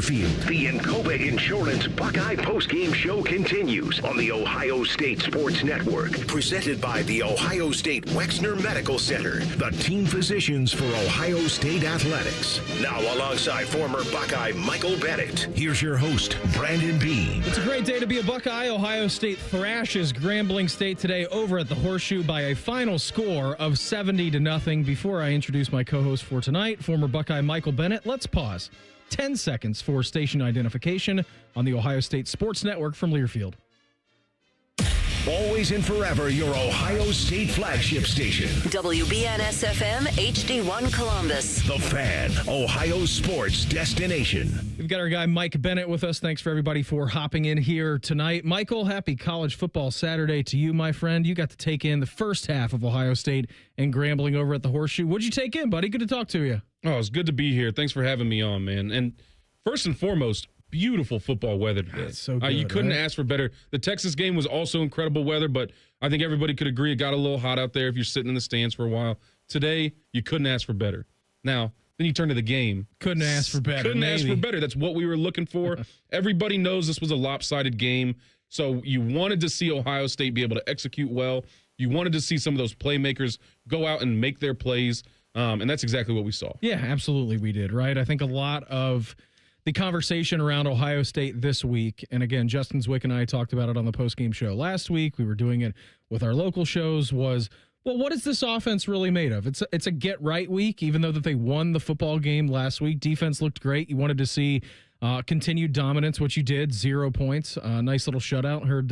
Learfield. The Encova Insurance Buckeye Postgame Show continues on the Ohio State Sports Network. Presented by the Ohio State Wexner Medical Center, the team physicians for Ohio State Athletics. Now alongside former Buckeye Michael Bennett, here's your host, Brandon Beam. It's a great day to be a Buckeye. Ohio State thrashes Grambling State today over at the Horseshoe by a final score of 70-0. Before I introduce my co-host for tonight, former Buckeye Michael Bennett, let's pause 10 seconds for station identification on the Ohio State Sports Network from Learfield. Always and forever your Ohio State flagship station. WBNS-FM HD1 Columbus. The Fan, Ohio sports destination. We've got our guy Mike Bennett with us. Thanks for everybody for hopping in here tonight. Michael, happy College Football Saturday to you, my friend. You got to take in the first half of Ohio State and Grambling over at the Horseshoe. What'd you take in, buddy? Good to talk to you. Oh, it's good to be here. Thanks for having me on, man. And first and foremost, beautiful football weather today. That's so good, you couldn't right? ask for better. The Texas game was also incredible weather, but I think everybody could agree it got a little hot out there if you're sitting in the stands for a while. Today, you couldn't ask for better. Now, then you turn to the game. Couldn't ask for better. Couldn't ask for better. That's what we were looking for. Everybody knows this was a lopsided game, so you wanted to see Ohio State be able to execute well. You wanted to see some of those playmakers go out and make their plays, and that's exactly what we saw. Yeah, absolutely we did, right? I think a lot of the conversation around Ohio State this week, and again, Justin Zwick and I talked about it on the postgame show last week. We were doing it with our local shows, was, well, what is this offense really made of? It's a get-right week, even though that they won the football game last week. Defense looked great. You wanted to see continued dominance, which you did, 0 points. Nice little shutout. Heard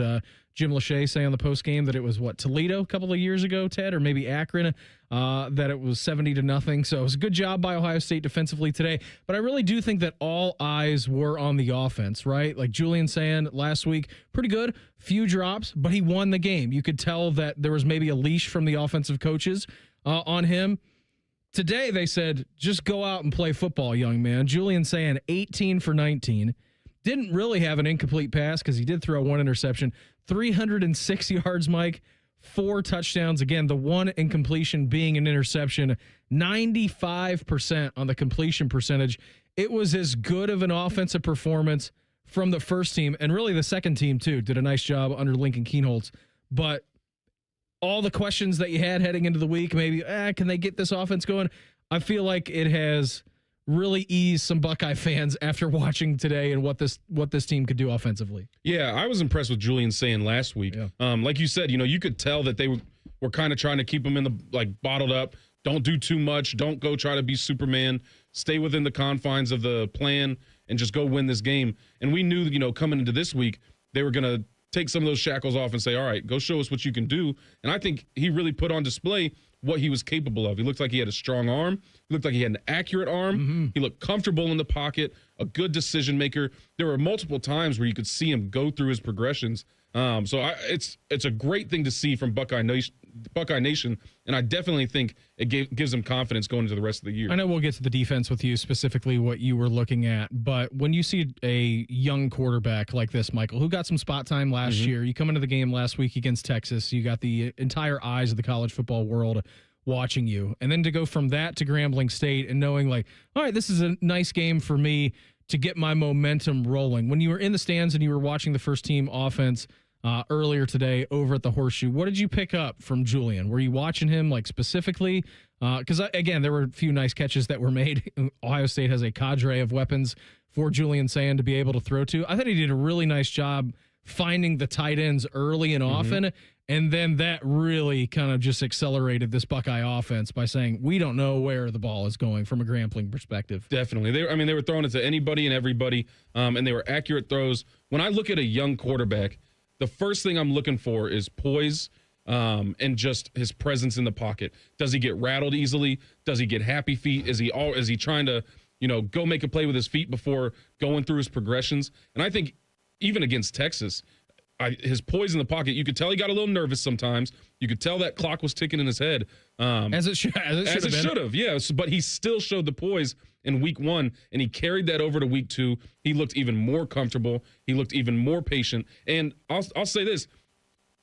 Jim Lachey say on the postgame that it was, Toledo a couple of years ago, Ted, or maybe Akron, that it was 70-0. So it was a good job by Ohio State defensively today. But I really do think that all eyes were on the offense, right? Like Julian Sand last week, pretty good, few drops, but he won the game. You could tell that there was maybe a leash from the offensive coaches on him. Today, they said, just go out and play football, young man. Julian Sand, 18 for 19. Didn't really have an incomplete pass because he did throw one interception. 306 yards, Mike. 4 touchdowns. Again, the one incompletion being an interception. 95% on the completion percentage. It was as good of an offensive performance from the first team, and really the second team, too. Did a nice job under Lincoln Kienholz. But all the questions that you had heading into the week, maybe, can they get this offense going? I feel like it has really eased some Buckeye fans after watching today and what this team could do offensively. Yeah, I was impressed with Julian Sand last week. Yeah. Like you said, you could tell that they were kind of trying to keep him in the bottled up. Don't do too much. Don't go try to be Superman. Stay within the confines of the plan and just go win this game. And we knew, coming into this week, they were going to take some of those shackles off and say, all right, go show us what you can do. And I think he really put on display what he was capable of. He looked like he had a strong arm. He looked like he had an accurate arm. Mm-hmm. He looked comfortable in the pocket, a good decision maker. There were multiple times where you could see him go through his progressions. It's a great thing to see from Buckeye Nation, and I definitely think it gives them confidence going into the rest of the year. I know we'll get to the defense with you, specifically what you were looking at, but when you see a young quarterback like this, Michael, who got some spot time last year, you come into the game last week against Texas, you got the entire eyes of the college football world watching you, and then to go from that to Grambling State and knowing all right, this is a nice game for me to get my momentum rolling. When you were in the stands and you were watching the first team offense earlier today over at the Horseshoe, what did you pick up from Julian? Were you watching him specifically? Because again, there were a few nice catches that were made. Ohio State has a cadre of weapons for Julian Sand to be able to throw to. I thought he did a really nice job finding the tight ends early and often, and then that really kind of just accelerated this Buckeye offense by saying, we don't know where the ball is going from a Grambling perspective. Definitely. They were throwing it to anybody and everybody, and they were accurate throws. When I look at a young quarterback, the first thing I'm looking for is poise and just his presence in the pocket. Does he get rattled easily? Does he get happy feet? Is he trying to, go make a play with his feet before going through his progressions? And I think even against Texas, his poise in the pocket, you could tell he got a little nervous sometimes. You could tell that clock was ticking in his head. As it should have, yes. But he still showed the poise in week 1, and he carried that over to week 2. He looked even more comfortable. He looked even more patient. And I'll say this.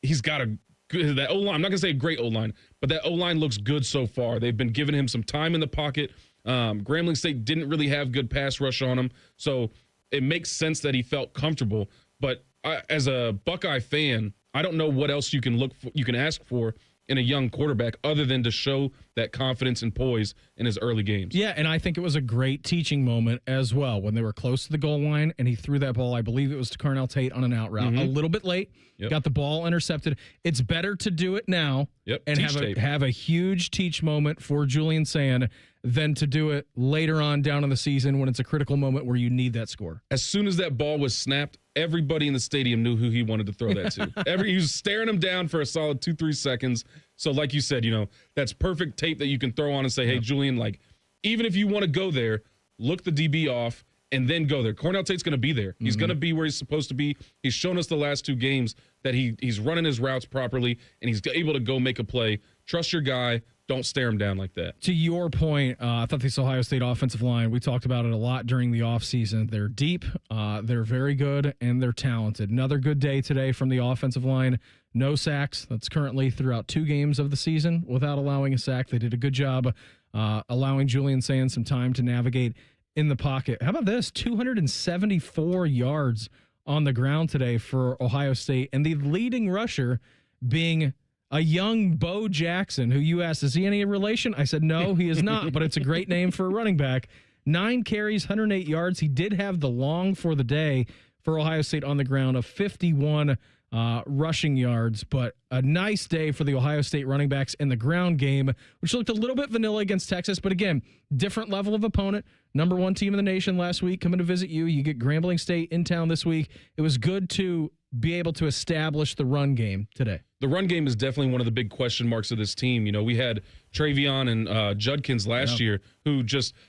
He's got that O-line. I'm not going to say a great O-line, but that O-line looks good so far. They've been giving him some time in the pocket. Grambling State didn't really have good pass rush on him. So it makes sense that he felt comfortable. But as a Buckeye fan, I don't know what else you can ask for in a young quarterback other than to show that confidence and poise in his early games. Yeah, and I think it was a great teaching moment as well when they were close to the goal line and he threw that ball, I believe it was to Carnell Tate on an out route. A little bit late, got the ball intercepted. It's better to do it now and have a huge teach moment for Julian Sand than to do it later on down in the season when it's a critical moment where you need that score. As soon as that ball was snapped, everybody in the stadium knew who he wanted to throw that to. He was staring him down for a solid 2-3 seconds. So like you said, that's perfect tape that you can throw on and say, hey, Julian, like, even if you want to go there, look the DB off and then go there. Carnell Tate's going to be there. He's going to be where he's supposed to be. He's shown us the last 2 games that he's running his routes properly and he's able to go make a play. Trust your guy. Don't stare him down like that. To your point, I thought this Ohio State offensive line, we talked about it a lot during the offseason. They're deep, they're very good, and they're talented. Another good day today from the offensive line. No sacks. That's currently throughout 2 games of the season without allowing a sack. They did a good job allowing Julian Sand some time to navigate in the pocket. How about this? 274 yards on the ground today for Ohio State, and the leading rusher being a young Bo Jackson, who you asked, is he any relation? I said, no, he is not, but it's a great name for a running back. 9 carries, 108 yards. He did have the long for the day for Ohio State on the ground of 51 rushing yards, but a nice day for the Ohio State running backs in the ground game, which looked a little bit vanilla against Texas, but again, different level of opponent. Number 1 team in the nation last week coming to visit you. You get Grambling State in town this week. It was good to be able to establish the run game today. The run game is definitely one of the big question marks of this team. We had Travion and Judkins last year who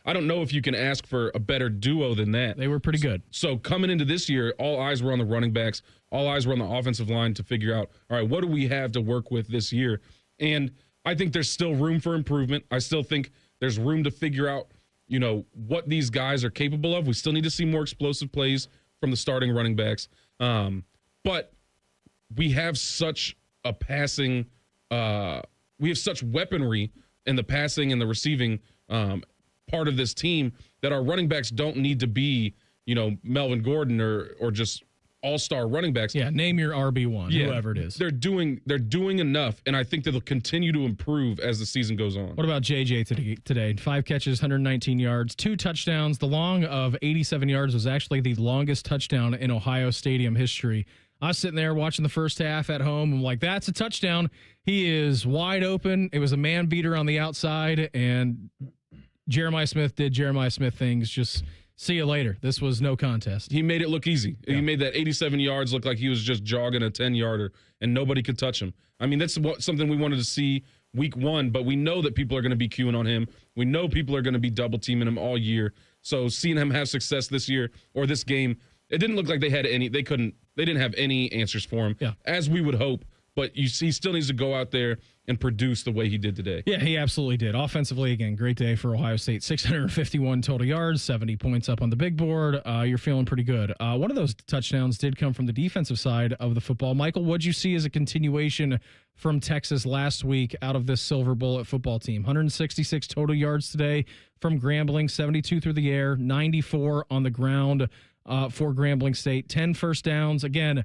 I don't know if you can ask for a better duo than that. They were pretty good. So coming into this year, all eyes were on the running backs. All eyes were on the offensive line to figure out, all right, what do we have to work with this year? And I think there's still room for improvement. I still think there's room to figure out, what these guys are capable of. We still need to see more explosive plays from the starting running backs. But we have such a passing we have such weaponry in the passing and the receiving part of this team that our running backs don't need to be, Melvin Gordon or just all-star running backs. Yeah, name your RB1, whoever it is. They're doing enough, and I think that they'll continue to improve as the season goes on. What about JJ today? 5 catches, 119 yards, 2 touchdowns. The long of 87 yards was actually the longest touchdown in Ohio Stadium history. I was sitting there watching the first half at home. I'm like, that's a touchdown. He is wide open. It was a man beater on the outside, and Jeremiah Smith did Jeremiah Smith things. Just see you later. This was no contest. He made it look easy. Yeah. He made that 87 yards look like he was just jogging a 10-yarder, and nobody could touch him. I mean, that's something we wanted to see week 1, but we know that people are going to be queuing on him. We know people are going to be double-teaming him all year. So seeing him have success this year or this game, it didn't look like they didn't have any answers for him, as we would hope. But he still needs to go out there and produce the way he did today. Yeah, he absolutely did. Offensively, again, great day for Ohio State. 651 total yards, 70 points up on the big board. You're feeling pretty good. One of those touchdowns did come from the defensive side of the football. Michael, what'd you see as a continuation from Texas last week out of this Silver Bullet football team? 166 total yards today from Grambling, 72 through the air, 94 on the ground. For Grambling State, 10 first downs. Again,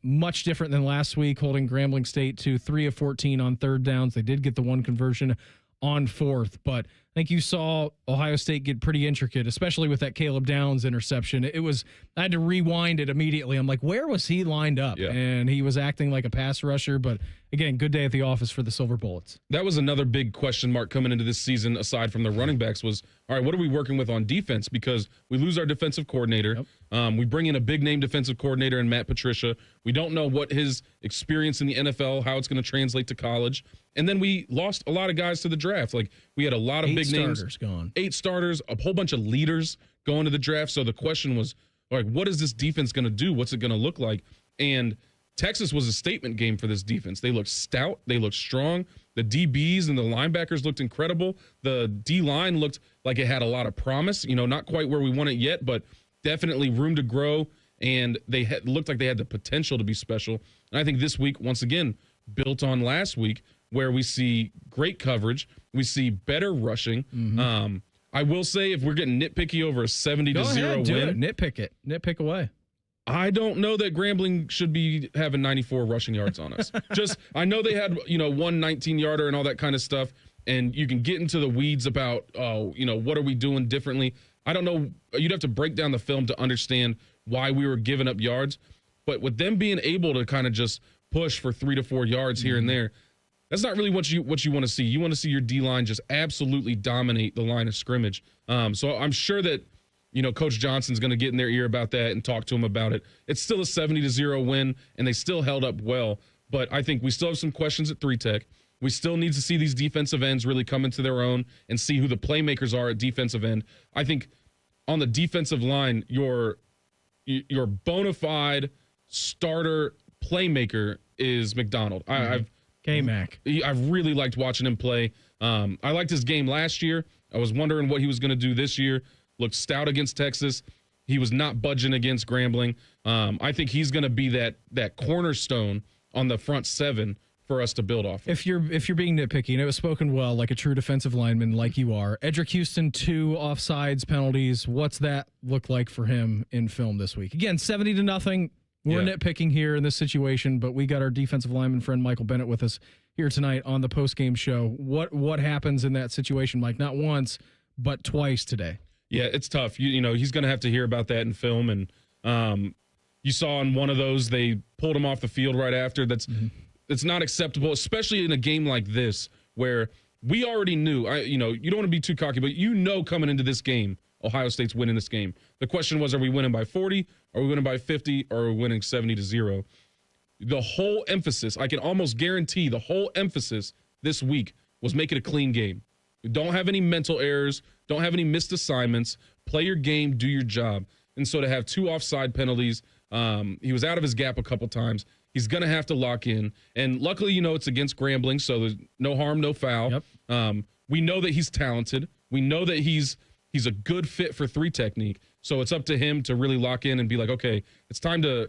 much different than last week, holding Grambling State to 3 of 14 on third downs. They did get the 1 conversion on fourth, but I think you saw Ohio State get pretty intricate, especially with that Caleb Downs interception. I had to rewind it immediately. I'm like, where was he lined up? Yeah. And he was acting like a pass rusher, but again, good day at the office for the Silver Bullets. That was another big question mark coming into this season, aside from the running backs, was, all right, what are we working with on defense? Because we lose our defensive coordinator. Yep. We bring in a big-name defensive coordinator in Matt Patricia. We don't know what his experience in the NFL, how it's going to translate to college. And then we lost a lot of guys to the draft. Like, we had a lot of big names gone. 8 starters, a whole bunch of leaders going to the draft. So the question was, all right, what is this defense going to do? What's it going to look like? And Texas was a statement game for this defense. They looked stout. They looked strong. The DBs and the linebackers looked incredible. The D-line looked like it had a lot of promise. Not quite where we want it yet, but definitely room to grow. And they looked like they had the potential to be special. And I think this week, once again, built on last week, where we see great coverage, we see better rushing. I will say if we're getting nitpicky over a 70-0 win. Nitpick it. Nitpick away. I don't know that Grambling should be having 94 rushing yards on us. I know they had, one 19-yarder and all that kind of stuff, and you can get into the weeds about, what are we doing differently? I don't know. You'd have to break down the film to understand why we were giving up yards. But with them being able to kind of just push for 3 to 4 yards here and there, that's not really what you want to see. You want to see your D-line just absolutely dominate the line of scrimmage. So I'm sure that, Coach Johnson's going to get in their ear about that and talk to him about it. It's still a 70-0 win, and they still held up well. But I think we still have some questions at 3 Tech. We still need to see these defensive ends really come into their own and see who the playmakers are at defensive end. I think on the defensive line, your bona fide starter playmaker is McDonald. K-Mac. I've really liked watching him play. I liked his game last year. I was wondering what he was going to do this year. Looked stout against Texas. He was not budging against Grambling. I think he's going to be that cornerstone on the front seven for us to build off of. If you're being nitpicky, and it was spoken well, like a true defensive lineman, like you are. Edric Houston, 2 offsides penalties. What's that look like for him in film this week? Again, 70-0. We're nitpicking here in this situation, but we got our defensive lineman friend Michael Bennett with us here tonight on the postgame show. What happens in that situation, Mike? Not once, but twice today. Yeah, it's tough. He's going to have to hear about that in film, and you saw in one of those they pulled him off the field right after. That's not acceptable, especially in a game like this where we already knew. You don't want to be too cocky, but coming into this game, Ohio State's winning this game. The question was, are we winning by 40? Are we winning by 50? Or are we winning 70-0? The whole emphasis, I can almost guarantee the whole emphasis this week was make it a clean game. Don't have any mental errors. Don't have any missed assignments. Play your game. Do your job. And so to have 2 offside penalties, he was out of his gap a couple times. He's going to have to lock in. And luckily, it's against Grambling, so there's no harm, no foul. Yep. We know that he's talented. We know that he's a good fit for 3 technique. So it's up to him to really lock in and be like, okay, it's time to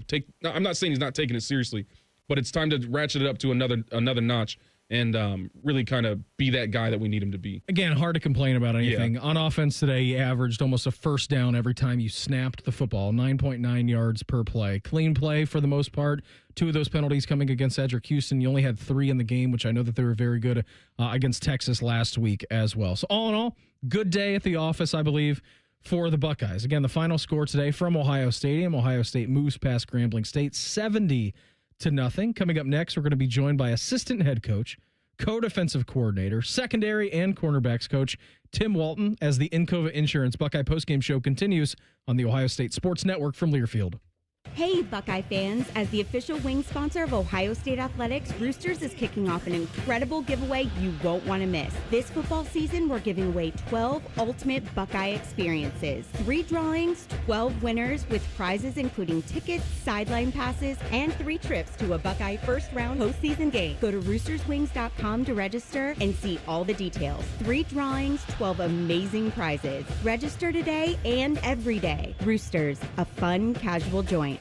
take. I'm not saying he's not taking it seriously, but it's time to ratchet it up to another notch and really kind of be that guy that we need him to be. Again, hard to complain about anything. Yeah. On offense today, he averaged almost a first down every time you snapped the football, 9.9 yards per play. Clean play for the most part. 2 of those penalties coming against Edric Houston. You only had 3 in the game, which I know that they were very good against Texas last week as well. So all in all, good day at the office, I believe, for the Buckeyes. Again, the final score today from Ohio Stadium. Ohio State moves past Grambling State 70-0. Coming up next, we're going to be joined by assistant head coach, co-defensive coordinator, secondary and cornerbacks coach Tim Walton as the Encova Insurance Buckeye postgame show continues on the Ohio State Sports Network from Learfield. Hey, Buckeye fans. As the official wing sponsor of Ohio State Athletics, Roosters is kicking off an incredible giveaway you won't want to miss. This football season, we're giving away 12 ultimate Buckeye experiences. 3 drawings, 12 winners with prizes including tickets, sideline passes, and 3 trips to a Buckeye first-round postseason game. Go to roosterswings.com to register and see all the details. 3 drawings, 12 amazing prizes. Register today and every day. Roosters, a fun, casual joint.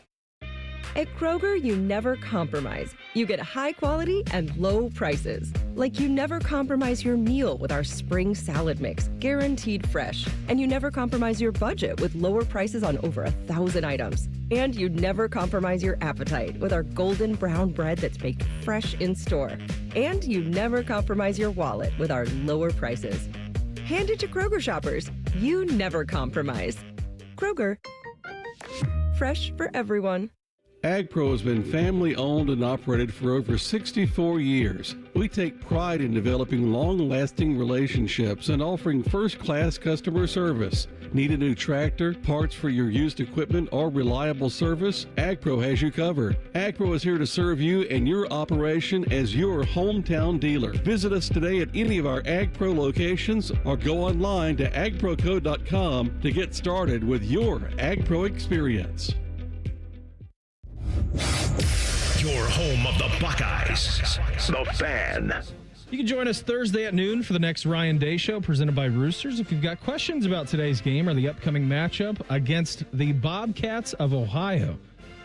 At Kroger, you never compromise. You get high quality and low prices. Like you never compromise your meal with our spring salad mix, guaranteed fresh. And you never compromise your budget with lower prices on over 1,000 items. And you never compromise your appetite with our golden brown bread that's baked fresh in store. And you never compromise your wallet with our lower prices. Hand it to Kroger shoppers. You never compromise. Kroger. Fresh for everyone. AgPro has been family-owned and operated for over 64 years. We take pride in developing long-lasting relationships and offering first-class customer service. Need a new tractor, parts for your used equipment, or reliable service? AgPro has you covered. AgPro is here to serve you and your operation as your hometown dealer. Visit us today at any of our AgPro locations or go online to agproco.com to get started with your AgPro experience. Your home of the Buckeyes, The Fan. You can join us Thursday at noon for the next Ryan Day Show presented by Roosters. If you've got questions about today's game or the upcoming matchup against the Bobcats of Ohio,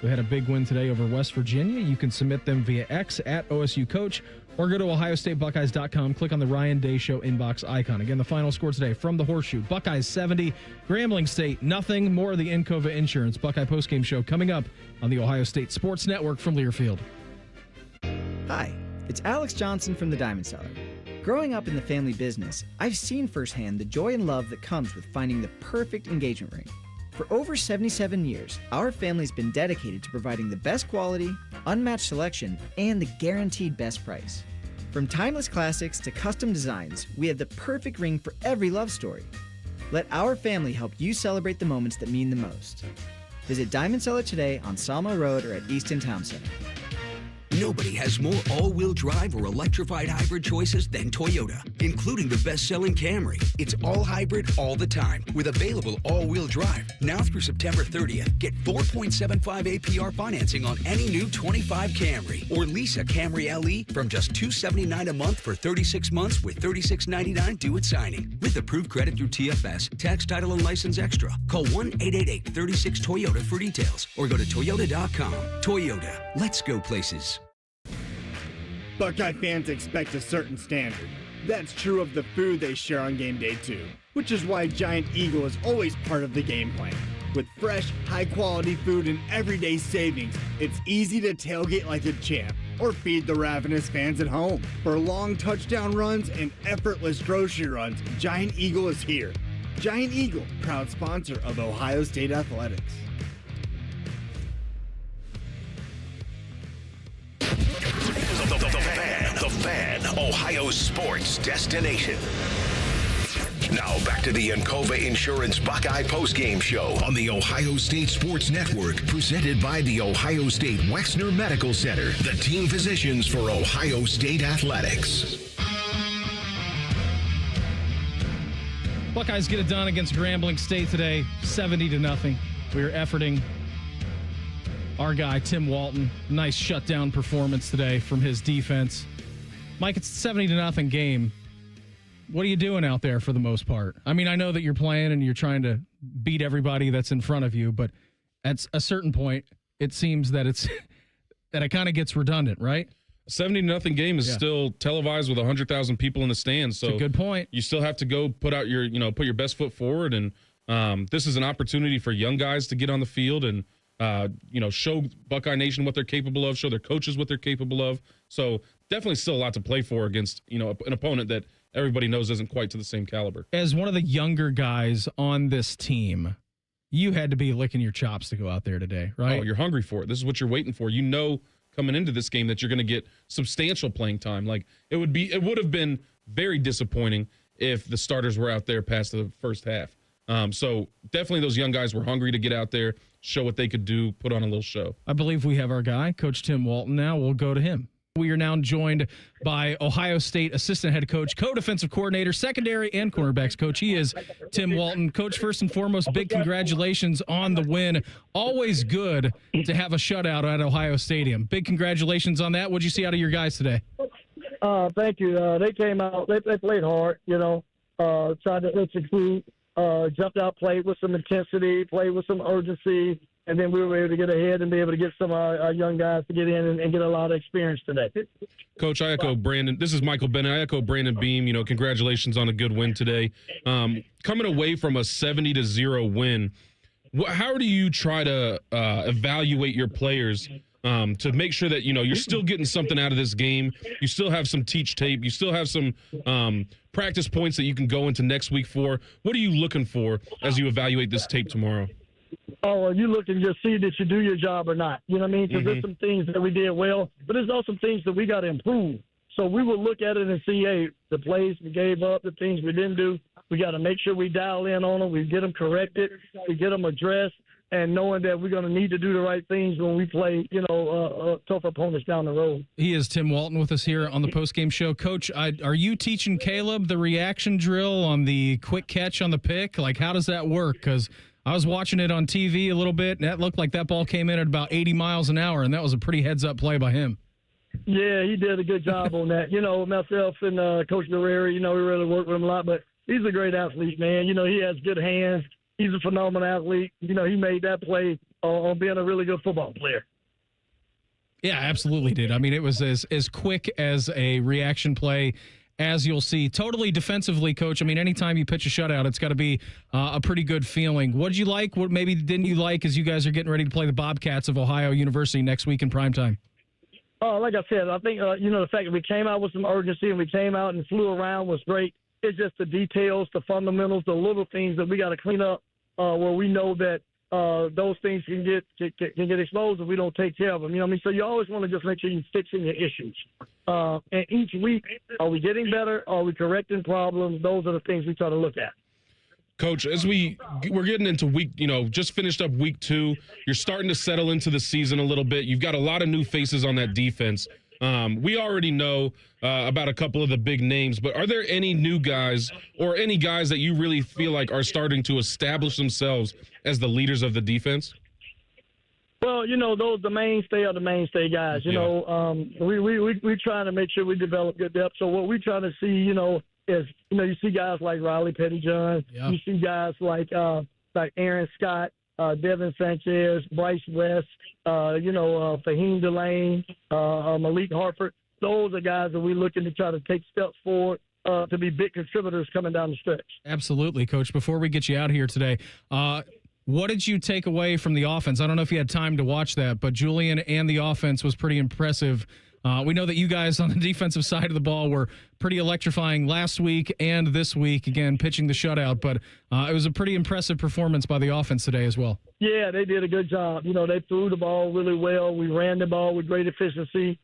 who had a big win today over West Virginia. You can submit them via X at OSU Coach or go to OhioStateBuckeyes.com. Click on the Ryan Day Show inbox icon. Again, the final score today from the Horseshoe. Buckeyes 70, Grambling State nothing. More of the Encova Insurance Buckeye postgame show coming up on the Ohio State Sports Network from Learfield. Hi, it's Alex Johnson from the Diamond Cellar. Growing up in the family business, I've seen firsthand the joy and love that comes with finding the perfect engagement ring. For over 77 years, our family's been dedicated to providing the best quality, unmatched selection, and the guaranteed best price. From timeless classics to custom designs, we have the perfect ring for every love story. Let our family help you celebrate the moments that mean the most. Visit Diamond Cellar today on Sawmill Road or at Easton Town Center. Nobody has more all-wheel drive or electrified hybrid choices than Toyota, including the best-selling Camry. It's all hybrid all the time with available all-wheel drive. Now through September 30th, get 4.75 APR financing on any new 25 Camry or lease a Camry LE from just $279 a month for 36 months with $36.99 due at signing. With approved credit through TFS, tax, title, and license extra. Call 1-888-36-TOYOTA for details or go to Toyota.com. Toyota, let's go places. Buckeye fans expect a certain standard. That's true of the food they share on game day too, which is why Giant Eagle is always part of the game plan. With fresh, high-quality food and everyday savings, it's easy to tailgate like a champ or feed the ravenous fans at home. For long touchdown runs and effortless grocery runs, Giant Eagle is here. Giant Eagle, proud sponsor of Ohio State Athletics. The Fan, Ohio's sports destination. Now back to the Encova Insurance Buckeye postgame show on the Ohio State Sports Network, presented by the Ohio State Wexner Medical Center, the team physicians for Ohio State Athletics. Buckeyes get it done against Grambling State today, 70-0. We are efforting our guy, Tim Walton. Nice shutdown performance today from his defense. Mike, it's a 70-0 game. What are you doing out there for the most part? I mean, I know that you're playing and you're trying to beat everybody that's in front of you, but at a certain point, it seems that it kind of gets redundant, right? A 70-0 game is still televised with 100,000 people in the stands. So that's a good point. You still have to go put your best foot forward. And this is an opportunity for young guys to get on the field and, show Buckeye Nation what they're capable of, show their coaches what they're capable of. So definitely still a lot to play for against, an opponent that everybody knows isn't quite to the same caliber. As one of the younger guys on this team, you had to be licking your chops to go out there today, right? Oh, you're hungry for it. This is what you're waiting for. You know, coming into this game that you're going to get substantial playing time. Like it would have been very disappointing if the starters were out there past the first half. So definitely those young guys were hungry to get out there, show what they could do, put on a little show. I believe we have our guy, Coach Tim Walton now. We'll go to him. We are now joined by Ohio State assistant head coach, co-defensive coordinator, secondary and cornerbacks coach. He is Tim Walton. Coach, first and foremost, big congratulations on the win. Always good to have a shutout at Ohio Stadium. Big congratulations on that. What'd you see out of your guys today? Thank you. They came out. They played hard, tried to execute, jumped out, played with some intensity, played with some urgency. And then we were able to get ahead and be able to get some of our young guys to get in and get a lot of experience today. Coach, I echo Brandon. This is Michael Bennett. I echo Brandon Beam. Congratulations on a good win today. Coming away from a 70-0 win, how do you try to evaluate your players to make sure that, you're still getting something out of this game? You still have some teach tape. You still have some practice points that you can go into next week for. What are you looking for as you evaluate this tape tomorrow? Oh, well, you look and just see that you do your job or not. You know what I mean? Because there's some things that we did well, but there's also some things that we got to improve. So we will look at it and see, hey, the plays we gave up, the things we didn't do, we got to make sure we dial in on them, we get them corrected, we get them addressed, and knowing that we're going to need to do the right things when we play, tough opponents down the road. He is Tim Walton with us here on the postgame show. Coach, are you teaching Caleb the reaction drill on the quick catch on the pick? Like, how does that work? Because I was watching it on TV a little bit, and that looked like that ball came in at about 80 miles an hour, and that was a pretty heads-up play by him. Yeah, he did a good job on that. Myself and Coach Guerrero, we really work with him a lot, but he's a great athlete, man. He has good hands. He's a phenomenal athlete. He made that play on being a really good football player. Yeah, absolutely did. I mean, it was as quick as a reaction play as you'll see. Totally defensively, Coach. I mean, anytime you pitch a shutout, it's got to be a pretty good feeling. What did you like? What maybe didn't you like as you guys are getting ready to play the Bobcats of Ohio University next week in primetime? Like I said, I think, the fact that we came out with some urgency and we came out and flew around was great. It's just the details, the fundamentals, the little things that we got to clean up where we know that those things can get exposed if we don't take care of them. You know what I mean? So you always want to just make sure you're fixing your issues. And each week, are we getting better? Are we correcting problems? Those are the things we try to look at. Coach, as we're getting into week, just finished up week 2, you're starting to settle into the season a little bit. You've got a lot of new faces on that defense. We already know about a couple of the big names, but are there any new guys or any guys that you really feel like are starting to establish themselves as the leaders of the defense? Well, those the mainstay are the mainstay guys. We trying to make sure we develop good depth. So what we trying to see, is you see guys like Riley Pettyjohn, you see guys like Aaron Scott, Devin Sanchez, Bryce West, Fahim Delane, Malik Hartford. Those are guys that we're looking to try to take steps forward to be big contributors coming down the stretch. Absolutely, Coach. Before we get you out here today, what did you take away from the offense? I don't know if you had time to watch that, but Julian and the offense was pretty impressive. We know that you guys on the defensive side of the ball were pretty electrifying last week and this week, again, pitching the shutout, but it was a pretty impressive performance by the offense today as well. Yeah, they did a good job. They threw the ball really well. We ran the ball with great efficiency.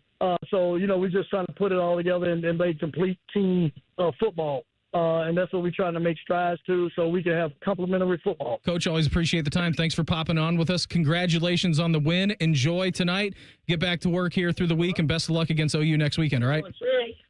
So we're just trying to put it all together and make complete team football. And that's what we're trying to make strides to so we can have complimentary football. Coach, always appreciate the time. Thanks for popping on with us. Congratulations on the win. Enjoy tonight. Get back to work here through the week, and best of luck against OU next weekend, all right?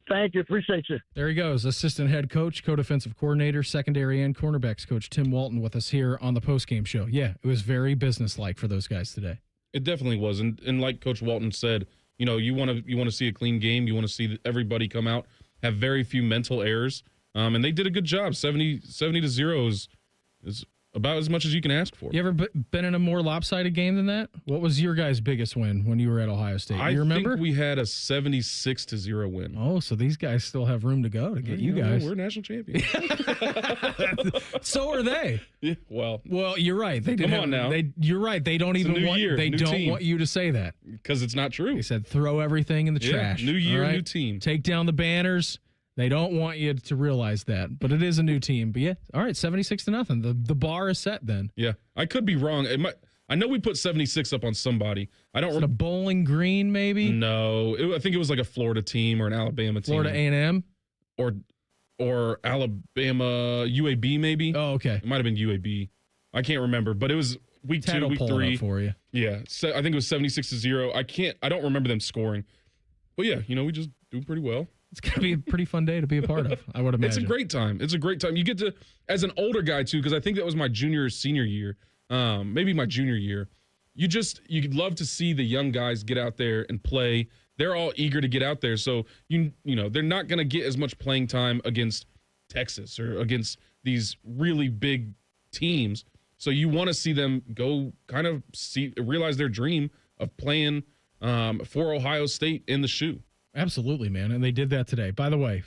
Thank you. Appreciate you. There he goes, assistant head coach, co-defensive coordinator, secondary and cornerbacks coach Tim Walton with us here on the postgame show. Yeah, it was very businesslike for those guys today. It definitely was. And like Coach Walton said, you want to see a clean game. You want to see everybody come out, have very few mental errors. And they did a good job. 70-0 is about as much as you can ask for. You ever been in a more lopsided game than that? What was your guys' biggest win when you were at Ohio State? You remember? I think we had a 76-0 win. Oh, so these guys still have room to go to get you guys. We're national champions. So are they. Yeah, well, you're right. They didn't. Come on now. You're right. They don't even want. They don't want you to say that because it's not true. They said throw everything in the trash. New year, new team. Take down the banners. They don't want you to realize that, but it is a new team. But yeah, all right, 76-0. The bar is set then. Yeah, I could be wrong. I know we put 76 up on somebody. I don't. Is it a Bowling Green maybe? No, I think it was like a Florida team or an Alabama team. Florida A&M or Alabama UAB maybe. Oh, okay. It might have been UAB. I can't remember, but it was week 2, week 3 for you. Yeah, so I think it was 76-0. I don't remember them scoring, but yeah, we just do pretty well. It's going to be a pretty fun day to be a part of, I would imagine. It's a great time. You get to, as an older guy, too, because I think that was my junior or senior year, maybe my junior year. You'd love to see the young guys get out there and play. They're all eager to get out there. So, they're not going to get as much playing time against Texas or against these really big teams. So you want to see them go kind of realize their dream of playing for Ohio State in the shoe. Absolutely, man, and they did that today. By the way,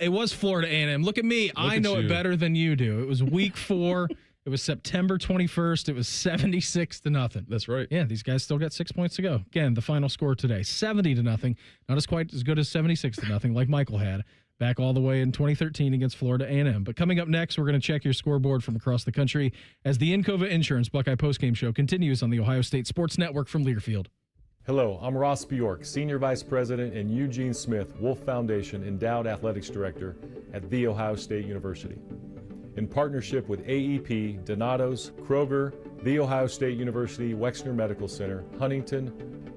it was Florida A&M. Look at me. I know it better than you do. It was week 4. It was September 21st. It was 76-0. That's right. Yeah, these guys still got 6 points to go. Again, the final score today, 70-0. Not as quite as good as 76-0 like Michael had back all the way in 2013 against Florida A&M. But coming up next, we're going to check your scoreboard from across the country as the Encova Insurance Buckeye postgame show continues on the Ohio State Sports Network from Learfield. Hello, I'm Ross Bjork, Senior Vice President and Eugene Smith Wolf Foundation Endowed Athletics Director at The Ohio State University. In partnership with AEP, Donato's, Kroger, The Ohio State University Wexner Medical Center, Huntington,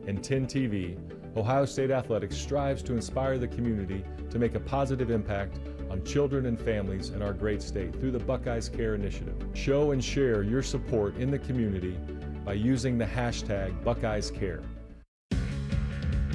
and 10 TV, Ohio State Athletics strives to inspire the community to make a positive impact on children and families in our great state through the Buckeyes Care Initiative. Show and share your support in the community by using the hashtag BuckeyesCare.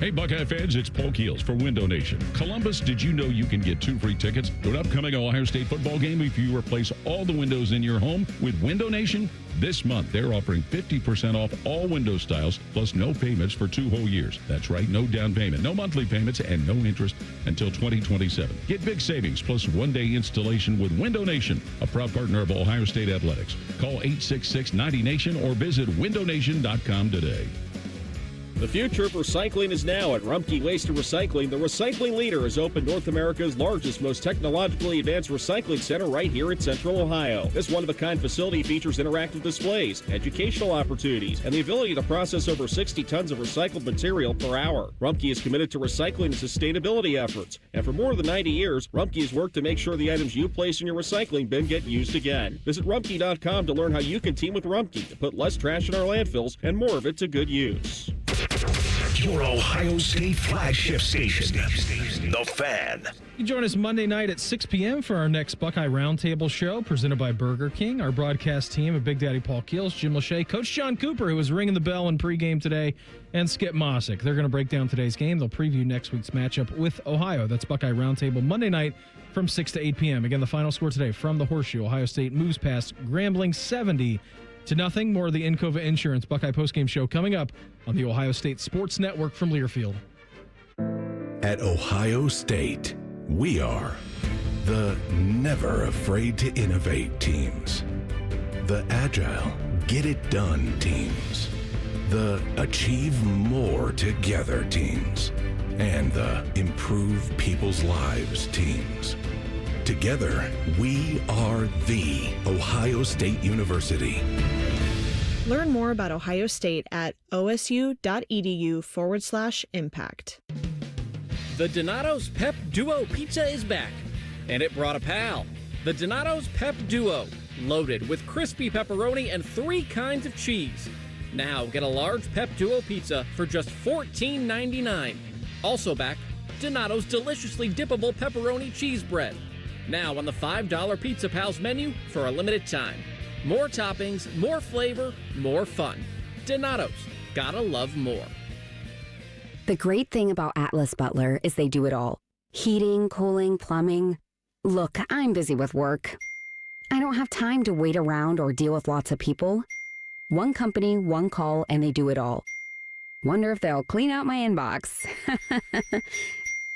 Hey, Buckeye fans, it's Paul Keels for Window Nation. Columbus, did you know you can get 2 free tickets to an upcoming Ohio State football game if you replace all the windows in your home with Window Nation? This month, they're offering 50% off all window styles, plus no payments for 2 whole years. That's right, no down payment, no monthly payments, and no interest until 2027. Get big savings, plus 1-day installation with Window Nation, a proud partner of Ohio State Athletics. Call 866-90-NATION or visit windownation.com today. The future of recycling is now at Rumpke Waste and Recycling. The recycling leader has opened North America's largest, most technologically advanced recycling center right here in Central Ohio. This one-of-a-kind facility features interactive displays, educational opportunities, and the ability to process over 60 tons of recycled material per hour. Rumpke is committed to recycling and sustainability efforts. And for more than 90 years, Rumpke has worked to make sure the items you place in your recycling bin get used again. Visit Rumpke.com to learn how you can team with Rumpke to put less trash in our landfills and more of it to good use. Your Ohio State flagship station, The Fan. You join us Monday night at 6 p.m. for our next Buckeye Roundtable show presented by Burger King. Our broadcast team of Big Daddy Paul Keels, Jim Lachey, Coach John Cooper, who was ringing the bell in pregame today, and Skip Mossick. They're going to break down today's game. They'll preview next week's matchup with Ohio. That's Buckeye Roundtable Monday night from 6 to 8 p.m. Again, the final score today from the Horseshoe. Ohio State moves past Grambling 70-0. More of the Encova Insurance Buckeye postgame show coming up on the Ohio State Sports Network from Learfield. At Ohio State, we are the never afraid to innovate teams, the agile, get it done teams, the achieve more together teams, and the improve people's lives teams. Together, we are the Ohio State University. Learn more about Ohio State at osu.edu/impact. The Donato's Pep Duo Pizza is back, and it brought a pal. The Donato's Pep Duo, loaded with crispy pepperoni and 3 kinds of cheese. Now get a large Pep Duo pizza for just $14.99. Also back, Donato's deliciously dippable pepperoni cheese bread. Now on the $5 Pizza Pals menu for a limited time. More toppings, more flavor, more fun. Donato's, gotta love more. The great thing about Atlas Butler is they do it all. Heating, cooling, plumbing. Look, I'm busy with work. I don't have time to wait around or deal with lots of people. One company, one call, and they do it all. Wonder if they'll clean out my inbox.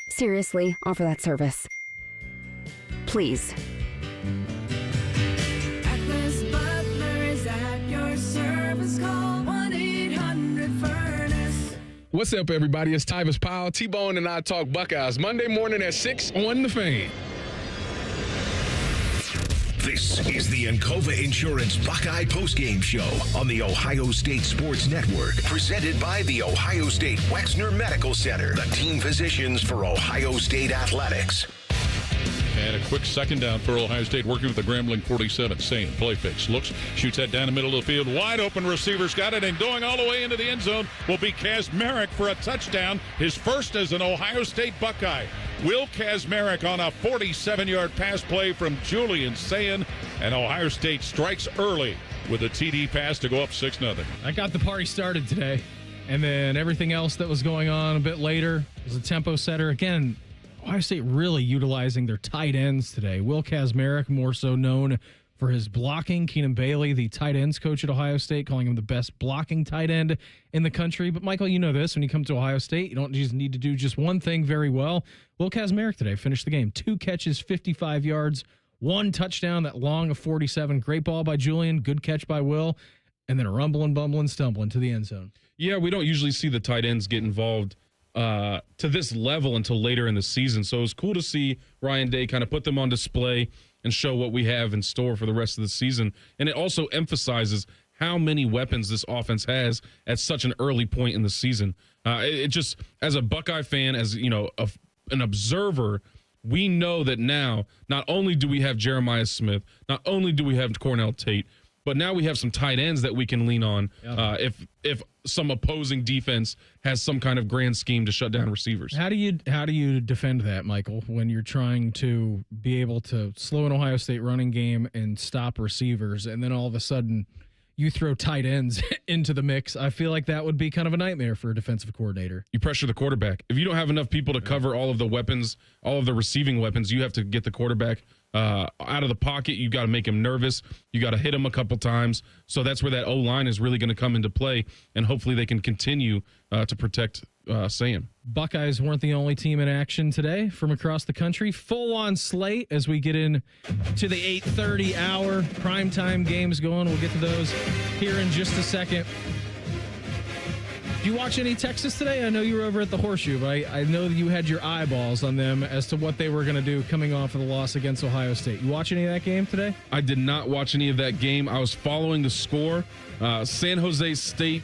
Seriously, offer that service. Please. Atlas Butler is at your service. Call 1-800-FURNACE. What's up, everybody? It's Tyvis Powell. T-Bone and I talk Buckeyes Monday morning at 6 on The Fan. This is the Encova Insurance Buckeye postgame show on the Ohio State Sports Network, presented by the Ohio State Wexner Medical Center, the team physicians for Ohio State Athletics. And a quick second down for Ohio State, working with the Grambling 47. Sane, play fakes, looks, shoots that down the middle of the field. Wide open receivers got it, and going all the way into the end zone will be Kazmarek for a touchdown. His first as an Ohio State Buckeye. Will Kazmarek on a 47-yard pass play from Julian Sayin, and Ohio State strikes early with a TD pass to go up 6-0. I got the party started today, and then everything else that was going on a bit later was a tempo setter. Again, Ohio State really utilizing their tight ends today. Will Kazmarek, more so known for his blocking. Keenan Bailey, the tight ends coach at Ohio State, calling him the best blocking tight end in the country. But, Michael, you know this. When you come to Ohio State, you don't just need to do just one thing very well. Will Kazmarek today finished the game. 2 catches, 55 yards, 1 touchdown, that long of 47. Great ball by Julian, good catch by Will, and then a rumbling, bumbling, stumbling to the end zone. Yeah, we don't usually see the tight ends get involved to this level until later in the season. So it was cool to see Ryan Day kind of put them on display and show what we have in store for the rest of the season. And it also emphasizes how many weapons this offense has at such an early point in the season. It just, as a Buckeye fan, as you know, an observer, we know that now not only do we have Jeremiah Smith, not only do we have Cornell Tate, but now we have some tight ends that we can lean on if some opposing defense has some kind of grand scheme to shut down receivers. How do you defend that, Michael, when you're trying to be able to slow an Ohio State running game and stop receivers, and then all of a sudden you throw tight ends into the mix. I feel like that would be kind of a nightmare for a defensive coordinator. You pressure the quarterback. If you don't have enough people to cover all of the weapons, all of the receiving weapons, you have to get the quarterback out of the pocket. You got to make him nervous. You got to hit him a couple times. So that's where that O-line is really going to come into play, and hopefully they can continue to protect Sam. Buckeyes weren't the only team in action today from across the country. Full-on slate as we get in to the 8:30 hour. Primetime games going. We'll get to those here in just a second. Did you watch any Texas today? I know you were over at the Horseshoe, but I know that you had your eyeballs on them as to what they were going to do coming off of the loss against Ohio State. You watch any of that game today? I did not watch any of that game. I was following the score. San Jose State,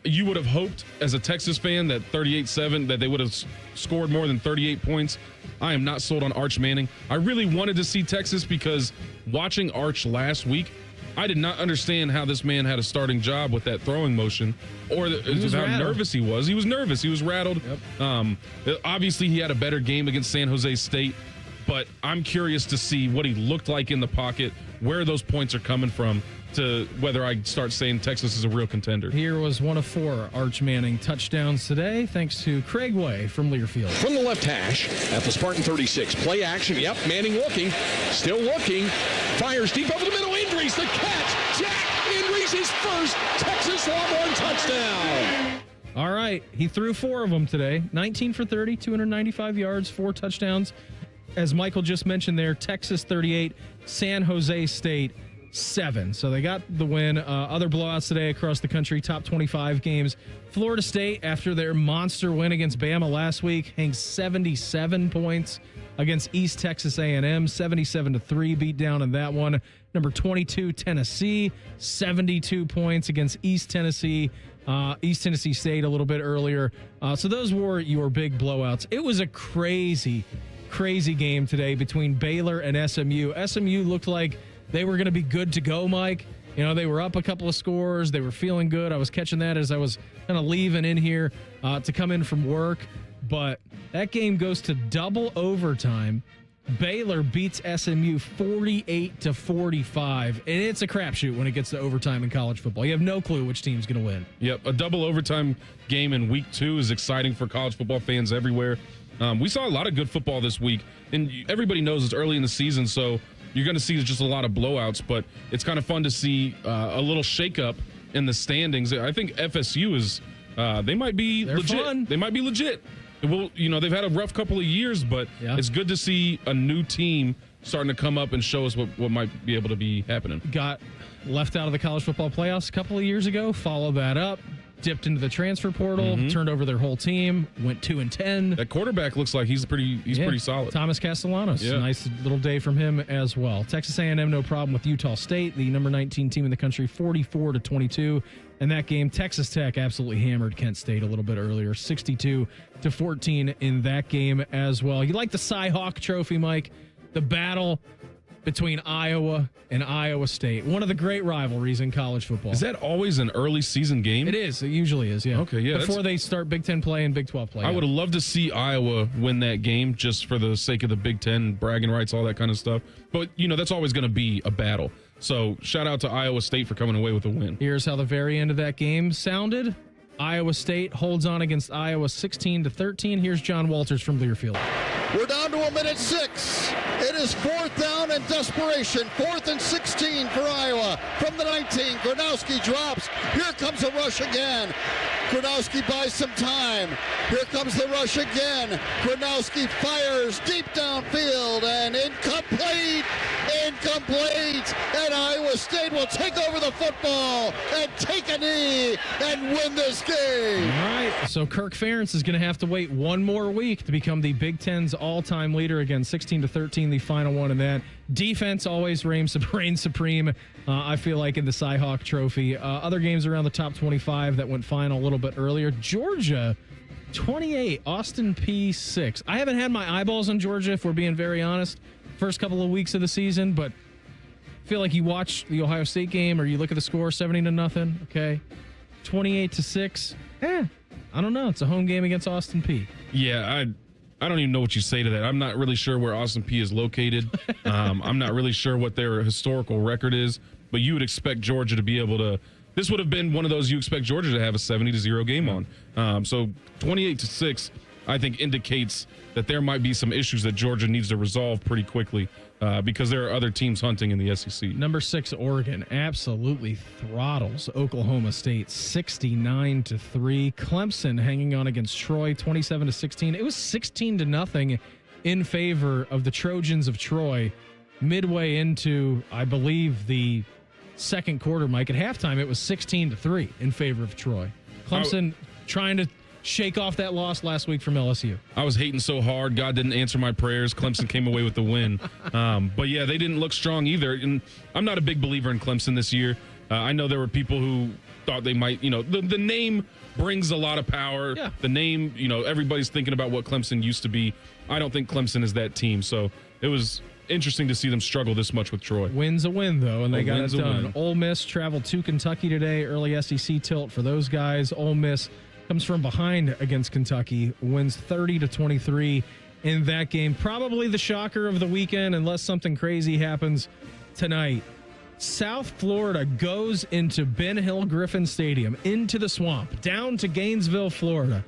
you would have hoped as a Texas fan that 38-7, that they would have scored more than 38 points. I am not sold on Arch Manning. I really wanted to see Texas because watching Arch last week, I did not understand how this man had a starting job with that throwing motion, or how nervous he was. He was nervous. He was rattled. Yep. Obviously, he had a better game against San Jose State, but I'm curious to see what he looked like in the pocket, where those points are coming from, to whether I start saying Texas is a real contender. Here was one of 4 Arch Manning touchdowns today, thanks to Craig Way from Learfield. From the left hash at the Spartan 36. Play action. Yep, Manning looking. Still looking. Fires deep over the middle. Indries the catch. Jack Indries his first Texas Longhorn touchdown. All right. He threw 4 of them today. 19 for 30, 295 yards, 4 touchdowns. As Michael just mentioned there, Texas 38, San Jose State 7. So they got the win. Other blowouts today across the country, top 25 games. Florida State, after their monster win against Bama last week, hangs 77 points against East Texas A&M, 77-3 beat down in that one. Number 22, Tennessee, 72 points against East Tennessee State a little bit earlier. So those were your big blowouts. It was a crazy game today between Baylor and SMU. SMU looked like they were going to be good to go, Mike. You know, they were up a couple of scores. They were feeling good. I was catching that as I was kind of leaving in here to come in from work. But that game goes to double overtime. Baylor beats SMU 48-45. And it's a crapshoot when it gets to overtime in college football. You have no clue which team's going to win. Yep, a double overtime game in week 2 is exciting for college football fans everywhere. We saw a lot of good football this week. And everybody knows it's early in the season, so you're going to see just a lot of blowouts, but it's kind of fun to see a little shakeup in the standings. I think FSU is they might be legit. Fun. They might be legit. Well, you know, they've had a rough couple of years, but it's good to see a new team starting to come up and show us what might be able to be happening. Got left out of the college football playoffs a couple of years ago. Follow that up. Dipped into the transfer portal, turned over their whole team, went 2-10. That quarterback looks like he's pretty solid. Thomas Castellanos, nice little day from him as well. Texas A&M, no problem with Utah State, the number 19 team in the country, 44-22. And that game, Texas Tech absolutely hammered Kent State a little bit earlier, 62-14 in that game as well. You like the Cy-Hawk Trophy, Mike? The battle between Iowa and Iowa State. One of the great rivalries in college football. Is that always an early season game? It is. It usually is, yeah. Okay, yeah. Before they start Big Ten play and Big 12 play. I would have loved to see Iowa win that game just for the sake of the Big Ten, bragging rights, all that kind of stuff. But, you know, that's always going to be a battle. So shout out to Iowa State for coming away with a win. Here's how the very end of that game sounded. Iowa State holds on against Iowa 16-13. Here's John Walters from Learfield. We're down to a minute 6. It is 4th down and desperation. 4th and 16 for Iowa. From the 19, Gronowski drops. Here comes a rush again. Gronowski buys some time. Here comes the rush again. Gronowski fires deep downfield and incomplete. Incomplete. And Iowa State will take over the football and take a knee and win this game. All right. So Kirk Ferentz is going to have to wait one more week to become the Big Ten's all-time leader. Again, 16-13, the final one in that. Defense always reigns supreme, I feel like, in the Cy-Hawk Trophy. Other games around the top 25 that went final a little bit earlier. Georgia, 28. Austin P 6. I haven't had my eyeballs on Georgia, if we're being very honest, first couple of weeks of the season, but I feel like you watch the Ohio State game or you look at the score, 70-0, okay? 28-6. I don't know. It's a home game against Austin P. Yeah, I don't even know what you say to that. I'm not really sure where Austin P is located. I'm not really sure what their historical record is. but you would expect Georgia to be able to. This would have been one of those you expect Georgia to have a 70-0 game on. So 28-6, I think, indicates that there might be some issues that Georgia needs to resolve pretty quickly because there are other teams hunting in the SEC. Number 6, Oregon absolutely throttles Oklahoma State 69-3. Clemson hanging on against Troy 27-16. It was 16-0 in favor of the Trojans of Troy midway into, I believe, the second quarter, Mike. At halftime, it was 16-3 in favor of Troy. Clemson trying to shake off that loss last week from LSU. I was hating so hard. God didn't answer my prayers. Clemson came away with the win. But yeah, they didn't look strong either. And I'm not a big believer in Clemson this year. I know there were people who thought they might, the name brings a lot of power. Yeah. The name, everybody's thinking about what Clemson used to be. I don't think Clemson is that team. So it was interesting to see them struggle this much with Troy. Win's a win, though, and they got it done. Ole Miss traveled to Kentucky today. Early SEC tilt for those guys. Ole Miss comes from behind against Kentucky, wins 30-23 in that game. Probably the shocker of the weekend, unless something crazy happens tonight. South Florida goes into Ben Hill Griffin Stadium, into the swamp, down to Gainesville, Florida,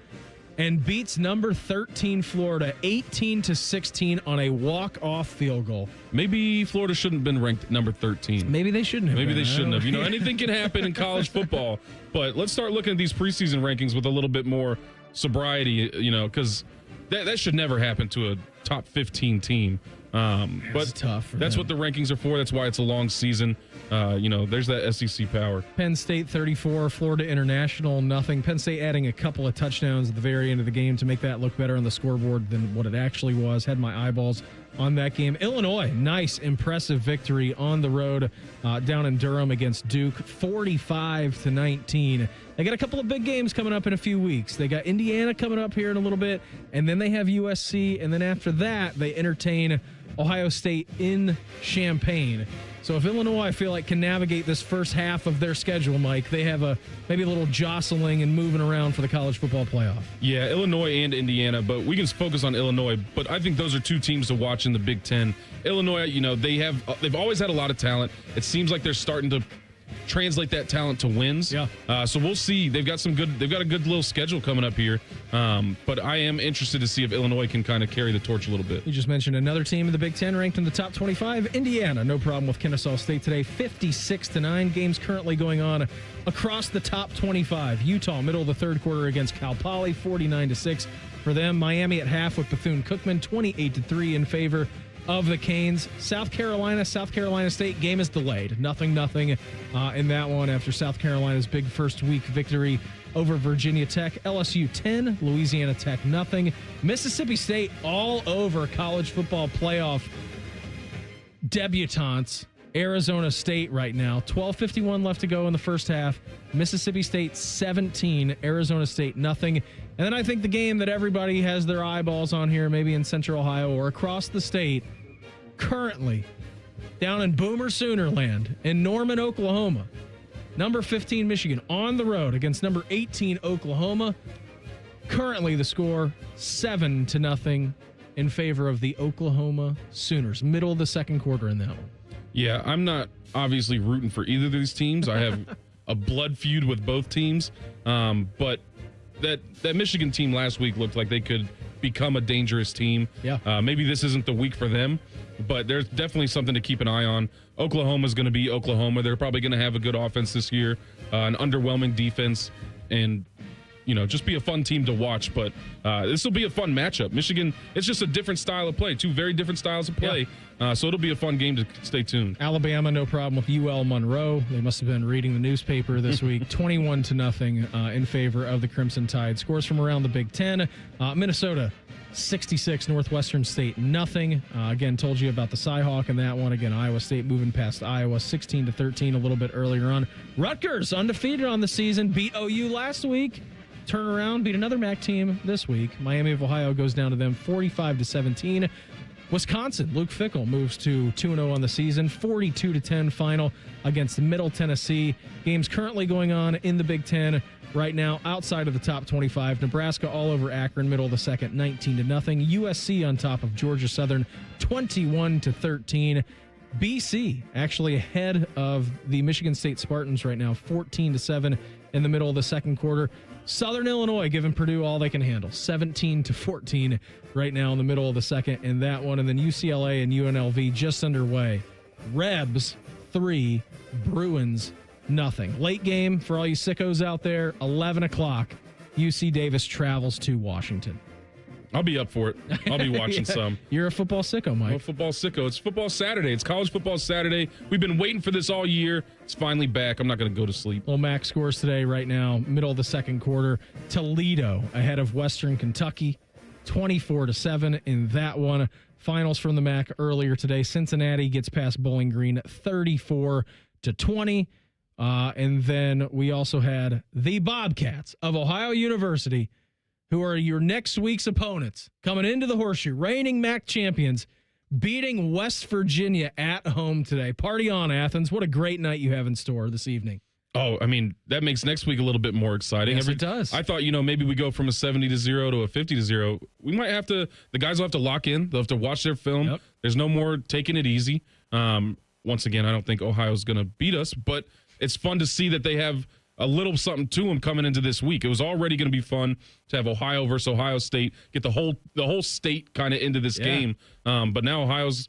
and beats number 13 Florida 18-16 on a walk-off field goal. Maybe Florida shouldn't have been ranked number 13. Maybe they shouldn't have. Maybe they shouldn't have. Anything can happen in college football. But let's start looking at these preseason rankings with a little bit more sobriety, because that should never happen to a top 15 team. But tough. That's what the rankings are for. That's why it's a long season. There's that SEC power. Penn State 34, Florida International nothing. Penn State adding a couple of touchdowns at the very end of the game to make that look better on the scoreboard than what it actually was. Had my eyeballs on that game. Illinois, nice, impressive victory on the road down in Durham against Duke, 45-19. They got a couple of big games coming up in a few weeks. They got Indiana coming up here in a little bit, and then they have USC, and then after that, they entertain Ohio State in Champaign. So if Illinois, I feel like, can navigate this first half of their schedule, Mike, they have maybe a little jostling and moving around for the college football playoff. Yeah, Illinois and Indiana, but we can focus on Illinois. But I think those are two teams to watch in the Big Ten. Illinois, they've always had a lot of talent. It seems like they're starting to translate that talent to wins. Yeah. So we'll see. They've got a good little schedule coming up here. But I am interested to see if Illinois can kind of carry the torch a little bit. You just mentioned another team in the Big Ten ranked in the top 25. Indiana, no problem with Kennesaw State today, 56-9. Games currently going on across the top 25. Utah, middle of the third quarter against Cal Poly, 49-6 for them. Miami at half with Bethune-Cookman, 28-3 in favor of the Canes. South Carolina State game is delayed. 0-0 in that one after South Carolina's big first week victory over Virginia Tech. LSU 10, Louisiana Tech 0. Mississippi State all over college football playoff debutantes. Arizona State right now, 12:51 left to go in the first half. Mississippi State 17, Arizona State 0. And then I think the game that everybody has their eyeballs on here, maybe in Central Ohio or across the state, currently down in Boomer Soonerland in Norman, Oklahoma. Number 15 Michigan on the road against number 18 Oklahoma. Currently the score 7-0 in favor of the Oklahoma Sooners. Middle of the second quarter in that one. Yeah, I'm not obviously rooting for either of these teams. I have a blood feud with both teams. But that Michigan team last week looked like they could become a dangerous team. Yeah. Maybe this isn't the week for them, but there's definitely something to keep an eye on. Oklahoma's going to be Oklahoma. They're probably going to have a good offense this year, an underwhelming defense, and just be a fun team to watch. But this will be a fun matchup. Michigan, it's just a different style of play, two very different styles of play. Yeah. So it'll be a fun game to stay tuned. Alabama, no problem with UL Monroe. They must have been reading the newspaper this week. 21-0 in favor of the Crimson Tide. Scores from around the Big Ten. Minnesota, 66, Northwestern State, 0. Again, told you about the Cyhawk in that one. Again, Iowa State moving past Iowa, 16-13 a little bit earlier on. Rutgers, undefeated on the season, beat OU last week. Turn around, beat another MAC team this week. Miami of Ohio goes down to them 45-17. Wisconsin, Luke Fickell moves to 2-0 on the season, 42-10 final against Middle Tennessee. Games currently going on in the Big Ten right now outside of the top 25. Nebraska all over Akron, middle of the second, 19-0. USC on top of Georgia Southern, 21-13. BC actually ahead of the Michigan State Spartans right now, 14-7 in the middle of the second quarter. Southern Illinois giving Purdue all they can handle, 17-14 right now in the middle of the second in that one. And then UCLA and UNLV just underway. Rebs 3, Bruins nothing. Late game for all you sickos out there, 11 o'clock. UC Davis travels to Washington. I'll be up for it. I'll be watching some. You're a football sicko, Mike. I'm a football sicko. It's football Saturday. It's college football Saturday. We've been waiting for this all year. It's finally back. I'm not going to go to sleep. Well, MAC scores today right now, middle of the second quarter. Toledo ahead of Western Kentucky, 24-7 in that one. Finals from the MAC earlier today. Cincinnati gets past Bowling Green, 34-20. And then we also had the Bobcats of Ohio University, who are your next week's opponents, coming into the Horseshoe, reigning MAC champions, beating West Virginia at home today. Party on, Athens. What a great night you have in store this evening. Oh, I mean, that makes next week a little bit more exciting. Yes, it does. I thought, maybe we go from a 70-0 to a 50-0. We might have to, the guys will have to lock in. They'll have to watch their film. Yep. There's no more taking it easy. Once again, I don't think Ohio's going to beat us, but it's fun to see that they have a little something to them coming into this week. It was already going to be fun to have Ohio versus Ohio State, get the whole state kind of into this game. But now Ohio's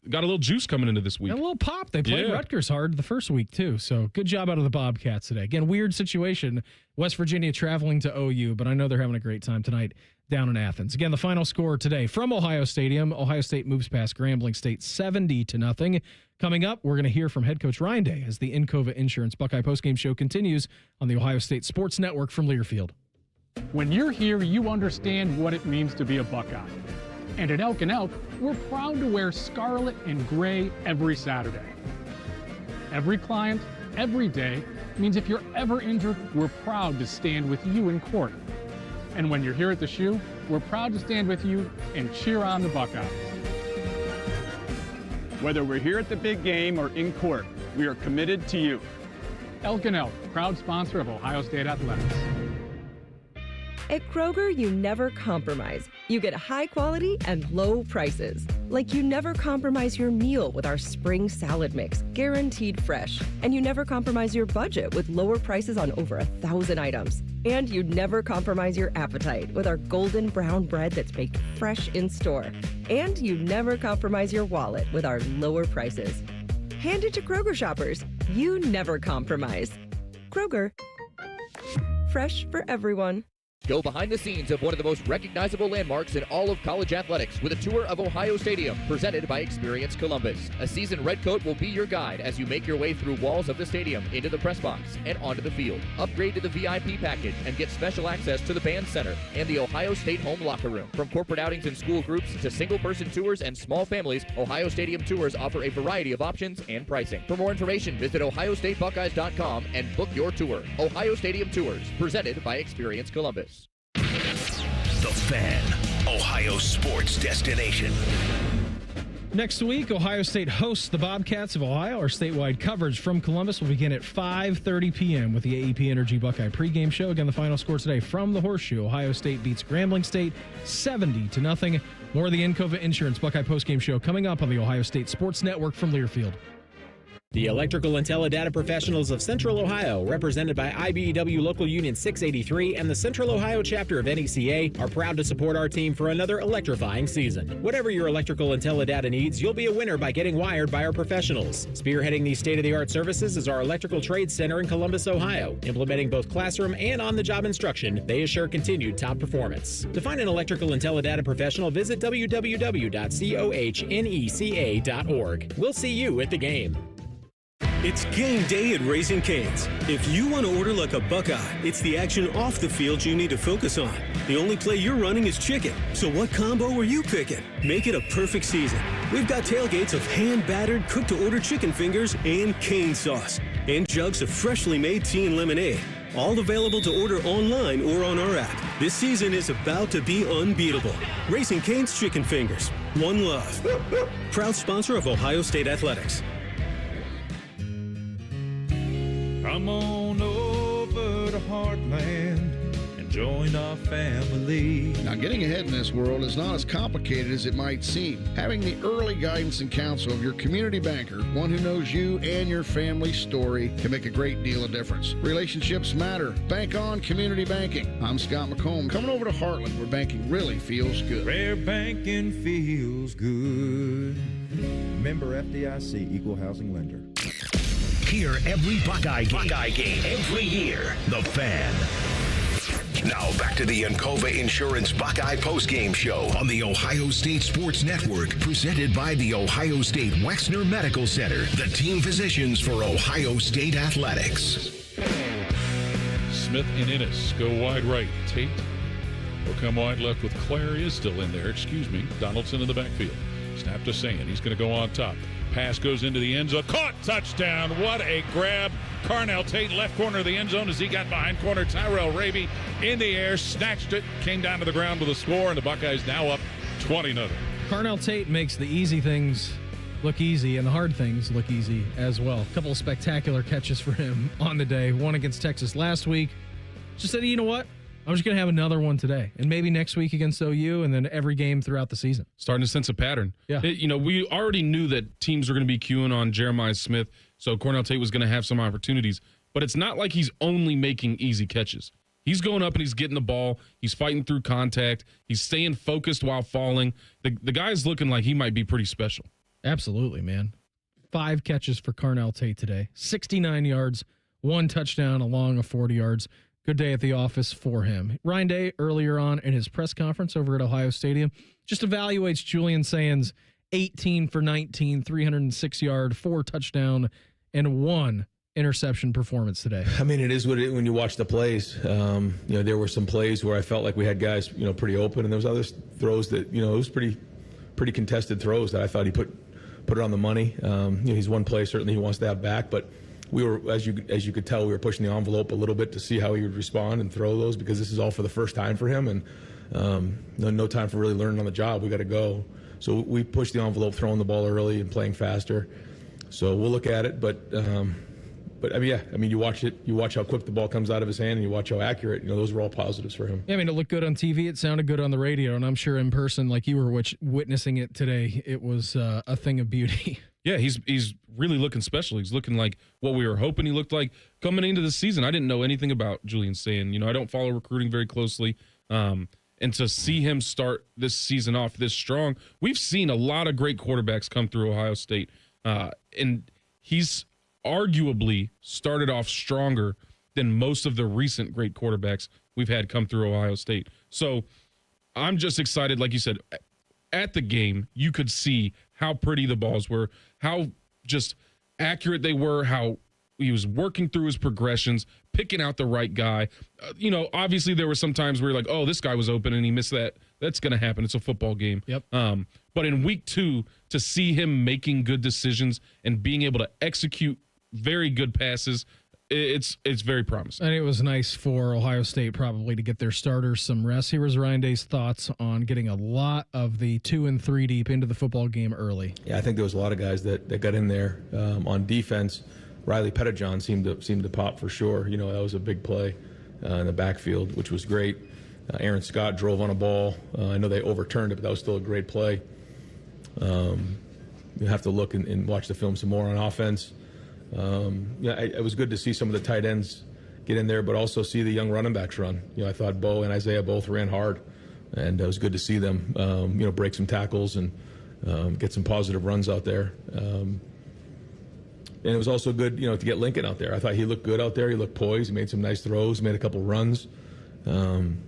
got a little juice coming into this week. A little pop. They played Rutgers hard the first week, too. So good job out of the Bobcats today. Again, weird situation. West Virginia traveling to OU, but I know they're having a great time tonight down in Athens. Again, the final score today from Ohio Stadium. Ohio State moves past Grambling State 70-0. Coming up, we're going to hear from head coach Ryan Day as the Encova Insurance Buckeye postgame show continues on the Ohio State Sports Network from Learfield. When you're here, you understand what it means to be a Buckeye. And at Elk & Elk, we're proud to wear scarlet and gray every Saturday. Every client, every day, means if you're ever injured, we're proud to stand with you in court. And when you're here at the shoe, we're proud to stand with you and cheer on the Buckeyes. Whether we're here at the big game or in court, we are committed to you. Elk & Elk, proud sponsor of Ohio State Athletics. At Kroger, you never compromise. You get high quality and low prices. Like you never compromise your meal with our spring salad mix, guaranteed fresh. And you never compromise your budget with lower prices on over 1,000 items. And you never compromise your appetite with our golden brown bread that's baked fresh in store. And you never compromise your wallet with our lower prices. Hand it to Kroger shoppers. You never compromise. Kroger. Fresh for everyone. Go behind the scenes of one of the most recognizable landmarks in all of college athletics with a tour of Ohio Stadium, presented by Experience Columbus. A seasoned redcoat will be your guide as you make your way through walls of the stadium, into the press box, and onto the field. Upgrade to the VIP package and get special access to the band center and the Ohio State home locker room. From corporate outings and school groups to single-person tours and small families, Ohio Stadium Tours offer a variety of options and pricing. For more information, visit ohiostatebuckeyes.com and book your tour. Ohio Stadium Tours, presented by Experience Columbus. The Fan, Ohio sports destination. Next week, Ohio State hosts the Bobcats of Ohio. Our statewide coverage from Columbus will begin at 5:30 p.m. with the AEP Energy Buckeye pregame show. Again, the final score today from the Horseshoe. Ohio State beats Grambling State 70-0. More of the Encova Insurance Buckeye postgame show coming up on the Ohio State Sports Network from Learfield. The Electrical and Teledata Professionals of Central Ohio, represented by IBEW Local Union 683 and the Central Ohio chapter of NECA, are proud to support our team for another electrifying season. Whatever your electrical and teledata needs, you'll be a winner by getting wired by our professionals. Spearheading these state-of-the-art services is our Electrical Trades Center in Columbus, Ohio. Implementing both classroom and on-the-job instruction, they assure continued top performance. To find an electrical and teledata professional, visit www.cohneca.org. We'll see you at the game. It's game day at Raising Cane's. If you want to order like a Buckeye, it's the action off the field you need to focus on. The only play you're running is chicken. So what combo are you picking? Make it a perfect season. We've got tailgates of hand-battered, cooked-to-order chicken fingers and cane sauce. And jugs of freshly made tea and lemonade. All available to order online or on our app. This season is about to be unbeatable. Raising Cane's Chicken Fingers. One love. Proud sponsor of Ohio State Athletics. Come on over to Heartland and join our family. Now, getting ahead in this world is not as complicated as it might seem. Having the early guidance and counsel of your community banker, one who knows you and your family's story, can make a great deal of difference. Relationships matter. Bank on community banking. I'm Scott McComb, coming over to Heartland, where banking really feels good. Where banking feels good. Member FDIC, Equal Housing Lender. Hear every Buckeye game every year. The Fan. Now back to the Encova Insurance Buckeye Postgame Show on the Ohio State Sports Network, presented by the Ohio State Wexner Medical Center, the team physicians for Ohio State Athletics. Smith and Ennis go wide right. Tate will come wide left with Clary is still in there. Donaldson in the backfield. Snap to Sand. He's going to go on top. Pass goes into the end zone. Caught. Touchdown. What a grab. Carnell Tate left corner of the end zone as he got behind corner. Tyrell Ravy in the air. Snatched it. Came down to the ground with a score. And the Buckeyes now up 20-0. Carnell Tate makes the easy things look easy and the hard things look easy as well. A couple of spectacular catches for him on the day. One against Texas last week. Just said, you know what? I'm just going to have another one today, and maybe next week against OU, and then every game throughout the season. Starting to sense a pattern. Yeah. We already knew that teams were going to be queuing on Jeremiah Smith, so Cornell Tate was going to have some opportunities. But it's not like he's only making easy catches. He's going up and he's getting the ball. He's fighting through contact. He's staying focused while falling. The guy's looking like he might be pretty special. Absolutely, man. 5 catches for Carnell Tate today. 69 yards, 1 touchdown along of 40 yards. Good day at the office for him. Ryan Day, earlier on in his press conference over at Ohio Stadium, just evaluates Julian Sands' 18 for 19, 306-yard, 4 touchdown, and 1 interception performance today. I mean, it is what it, when you watch the plays. There were some plays where I felt like we had guys, pretty open, and there was other throws that, it was pretty contested throws that I thought he put it on the money. He's one play certainly he wants to have back, but we were, as you could tell, we were pushing the envelope a little bit to see how he would respond and throw those, because this is all for the first time for him, and no time for really learning on the job. We got to go. So we pushed the envelope, throwing the ball early and playing faster. So we'll look at it, but you watch it. You watch how quick the ball comes out of his hand, and you watch how accurate. Those were all positives for him. Yeah, it looked good on TV. It sounded good on the radio, and I'm sure in person, like you were witnessing it today, it was a thing of beauty. Yeah, he's really looking special. He's looking like what we were hoping he looked like coming into the season. I didn't know anything about Julian Sand. I don't follow recruiting very closely. And to see him start this season off this strong, we've seen a lot of great quarterbacks come through Ohio State. And he's arguably started off stronger than most of the recent great quarterbacks we've had come through Ohio State. So I'm just excited. Like you said, at the game, you could see how pretty the balls were, how just accurate they were, how he was working through his progressions, picking out the right guy. Obviously there were some times where you're like, oh, this guy was open and he missed that. That's going to happen. It's a football game. Yep. But in week 2, to see him making good decisions and being able to execute very good passes, it's very promising. And it was nice for Ohio State probably to get their starters some rest. Here was Ryan Day's thoughts on getting a lot of the 2 and 3 deep into the football game early. Yeah, I think there was a lot of guys that got in there on defense. Riley Pettijohn seemed to pop for sure. That was a big play in the backfield, which was great. Aaron Scott drove on a ball. I know they overturned it, but that was still a great play. You have to look and watch the film some more on offense. It was good to see some of the tight ends get in there, but also see the young running backs run. I thought Bo and Isaiah both ran hard, and it was good to see them, break some tackles and get some positive runs out there. And it was also good, to get Lincoln out there. I thought he looked good out there. He looked poised. He made some nice throws, made a couple runs. And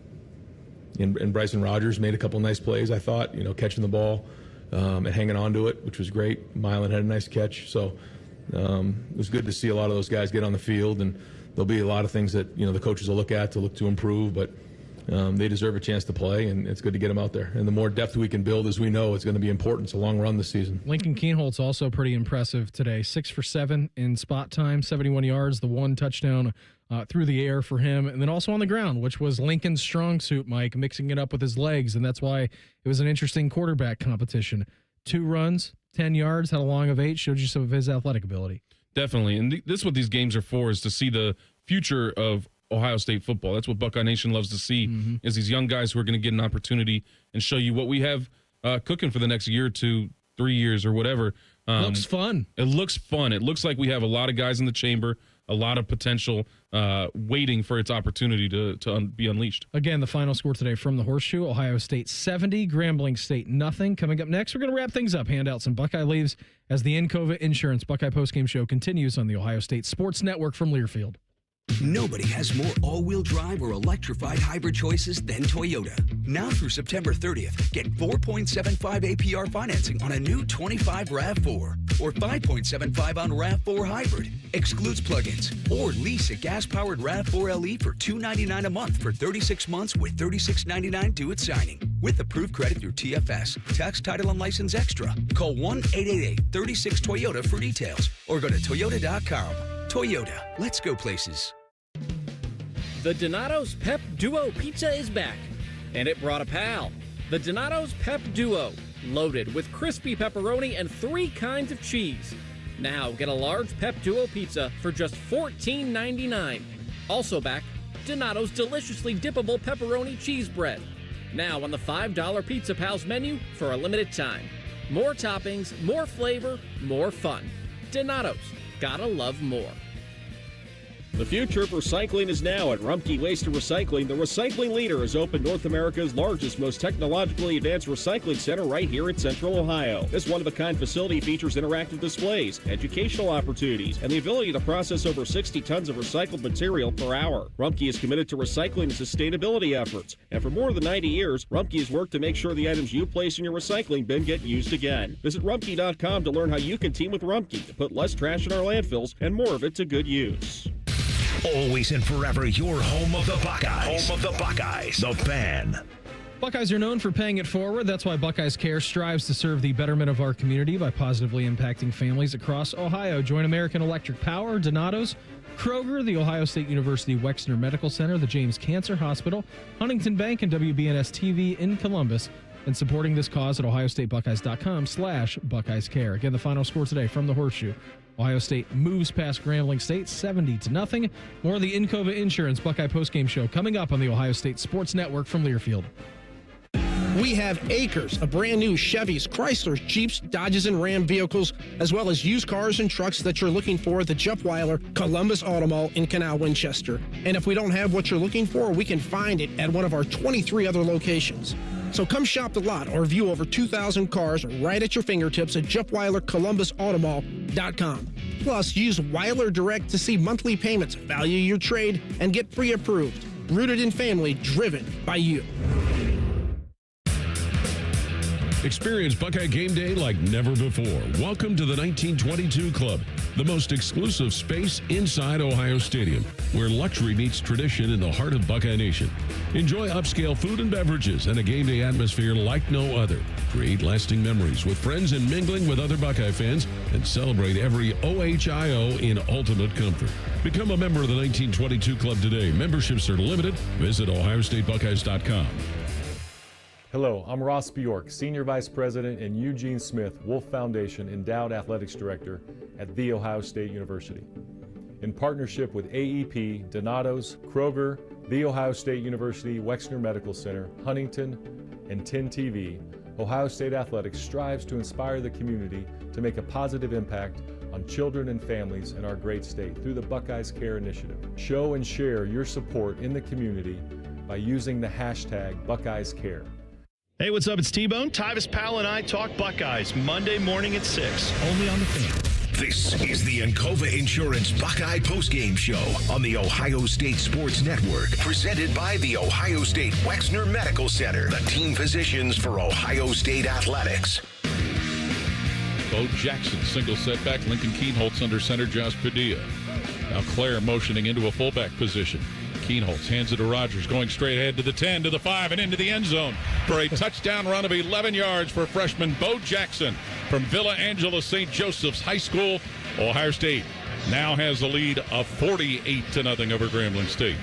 Bryson Rogers made a couple nice plays, I thought, catching the ball and hanging on to it, which was great. Milan had a nice catch. So it was good to see a lot of those guys get on the field, and there'll be a lot of things that, the coaches will look at to look to improve, but they deserve a chance to play, and it's good to get them out there. And the more depth we can build, as we know, it's going to be important. It's a long run this season. Lincoln Keenholt's also pretty impressive today. 6 for 7 in spot time, 71 yards, the 1 touchdown through the air for him, and then also on the ground, which was Lincoln's strong suit, Mike, mixing it up with his legs, and that's why it was an interesting quarterback competition. 2 runs, 10 yards, had a long of 8, showed you some of his athletic ability. Definitely, and this is what these games are for, is to see the future of Ohio State football. That's what Buckeye Nation loves to see, is these young guys who are going to get an opportunity and show you what we have cooking for the next year or 2, 3 years or whatever. Looks fun. It looks fun. It looks like we have a lot of guys in the chamber, a lot of potential waiting for its opportunity to be unleashed. Again, the final score today from the Horseshoe: Ohio State 70, Grambling State nothing. Coming up next, we're going to wrap things up, hand out some Buckeye leaves as the Encova Insurance Buckeye Postgame Show continues on the Ohio State Sports Network from Learfield. Nobody has more all-wheel drive or electrified hybrid choices than Toyota. Now through September 30th, get 4.75 APR financing on a new 25 RAV4 or 5.75 on RAV4 Hybrid. Excludes plug-ins. Or lease a gas-powered RAV4 LE for $299 a month for 36 months with $36.99 due at signing. With approved credit through TFS. Tax, title, and license extra. Call 1-888-36-TOYOTA for details or go to toyota.com. Toyota. Let's go places. The Donato's Pep Duo Pizza is back, and it brought a pal. The Donato's Pep Duo, loaded with crispy pepperoni and 3 kinds of cheese. Now get a large Pep Duo pizza for just $14.99. Also back, Donato's deliciously dippable pepperoni cheese bread. Now on the $5 Pizza Pals menu for a limited time. More toppings, more flavor, more fun. Donato's, gotta love more. The future of recycling is now at Rumpke Waste and Recycling. The recycling leader has opened North America's largest, most technologically advanced recycling center right here in Central Ohio. This one-of-a-kind facility features interactive displays, educational opportunities, and the ability to process over 60 tons of recycled material per hour. Rumpke is committed to recycling and sustainability efforts, and for more than 90 years, Rumpke has worked to make sure the items you place in your recycling bin get used again. Visit Rumpke.com to learn how you can team with Rumpke to put less trash in our landfills and more of it to good use. Always and forever your home of the Buckeyes. Home of the Buckeyes. The Fan. Buckeyes are known for paying it forward. That's why Buckeyes Care strives to serve the betterment of our community by positively impacting families across Ohio. Join American Electric Power, Donato's, Kroger, the Ohio State University Wexner Medical Center, the James Cancer Hospital, Huntington Bank, and WBNS TV in Columbus, and supporting this cause at ohiostatebuckeyes.com/Buckeyes Care. Again, the final score today from the Horseshoe: Ohio State moves past Grambling State 70-0. More of the Encova Insurance Buckeye Postgame Show coming up on the Ohio State Sports Network from Learfield. We have acres of brand new Chevys, Chryslers, Jeeps, Dodges, and Ram vehicles, as well as used cars and trucks that you're looking for at the Jeff Weiler Columbus Auto Mall in Canal Winchester. And if we don't have what you're looking for, we can find it at one of our 23 other locations. So come shop the lot or view over 2,000 cars right at your fingertips at JeffWeilerColumbusAutomall.com. Plus, use Weiler Direct to see monthly payments, value your trade, and get pre-approved. Rooted in family, driven by you. Experience Buckeye game day like never before. Welcome to the 1922 Club, the most exclusive space inside Ohio Stadium, where luxury meets tradition in the heart of Buckeye Nation. Enjoy upscale food and beverages and a game day atmosphere like no other. Create lasting memories with friends and mingling with other Buckeye fans, and celebrate every OHIO in ultimate comfort. Become a member of the 1922 Club today. Memberships are limited. Visit ohiostatebuckeyes.com. Hello, I'm Ross Bjork, Senior Vice President and Eugene Smith Wolf Foundation Endowed Athletics Director at The Ohio State University. In partnership with AEP, Donato's, Kroger, The Ohio State University Wexner Medical Center, Huntington, and 10 TV, Ohio State Athletics strives to inspire the community to make a positive impact on children and families in our great state through the Buckeyes Care Initiative. Show and share your support in the community by using the hashtag BuckeyesCare. Hey, what's up? It's T-Bone. Tyvis Powell and I talk Buckeyes Monday morning at 6, only on The Fan. This is the Encova Insurance Buckeye Postgame Show on the Ohio State Sports Network, presented by the Ohio State Wexner Medical Center, the team physicians for Ohio State athletics. Bo Jackson, single setback. Lincoln Keenholtz under center, Josh Padilla. Now Claire motioning into a fullback position. Keenholtz hands it to Rogers, going straight ahead to the 10, to the 5, and into the end zone for a touchdown run of 11 yards for freshman Bo Jackson from Villa Angela St. Joseph's High School. Ohio State now has a lead of 48-0 over Grambling State.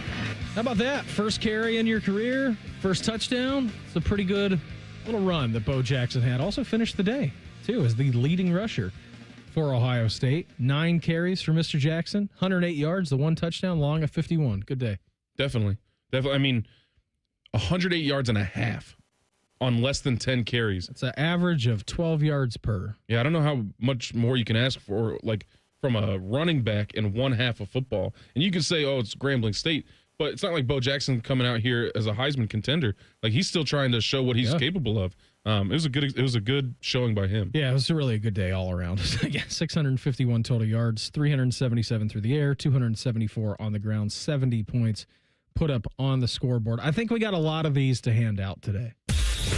How about that? First carry in your career, first touchdown. It's a pretty good little run that Bo Jackson had. Also finished the day, too, as the leading rusher for Ohio State. 9 carries for Mr. Jackson, 108 yards, the 1 touchdown, long of 51. Good day. Definitely. I mean, 108 yards and a half on less than 10 carries. It's an average of 12 yards per. Yeah, I don't know how much more you can ask for, like, from a running back in one half of football. And you could say, oh, it's Grambling State, but it's not like Bo Jackson coming out here as a Heisman contender. Like, he's still trying to show what he's capable of. It was a good showing by him. Yeah, it was really a good day all around. 651 total yards, 377 through the air, 274 on the ground, 70 points put up on the scoreboard. I think we got a lot of these to hand out today. It's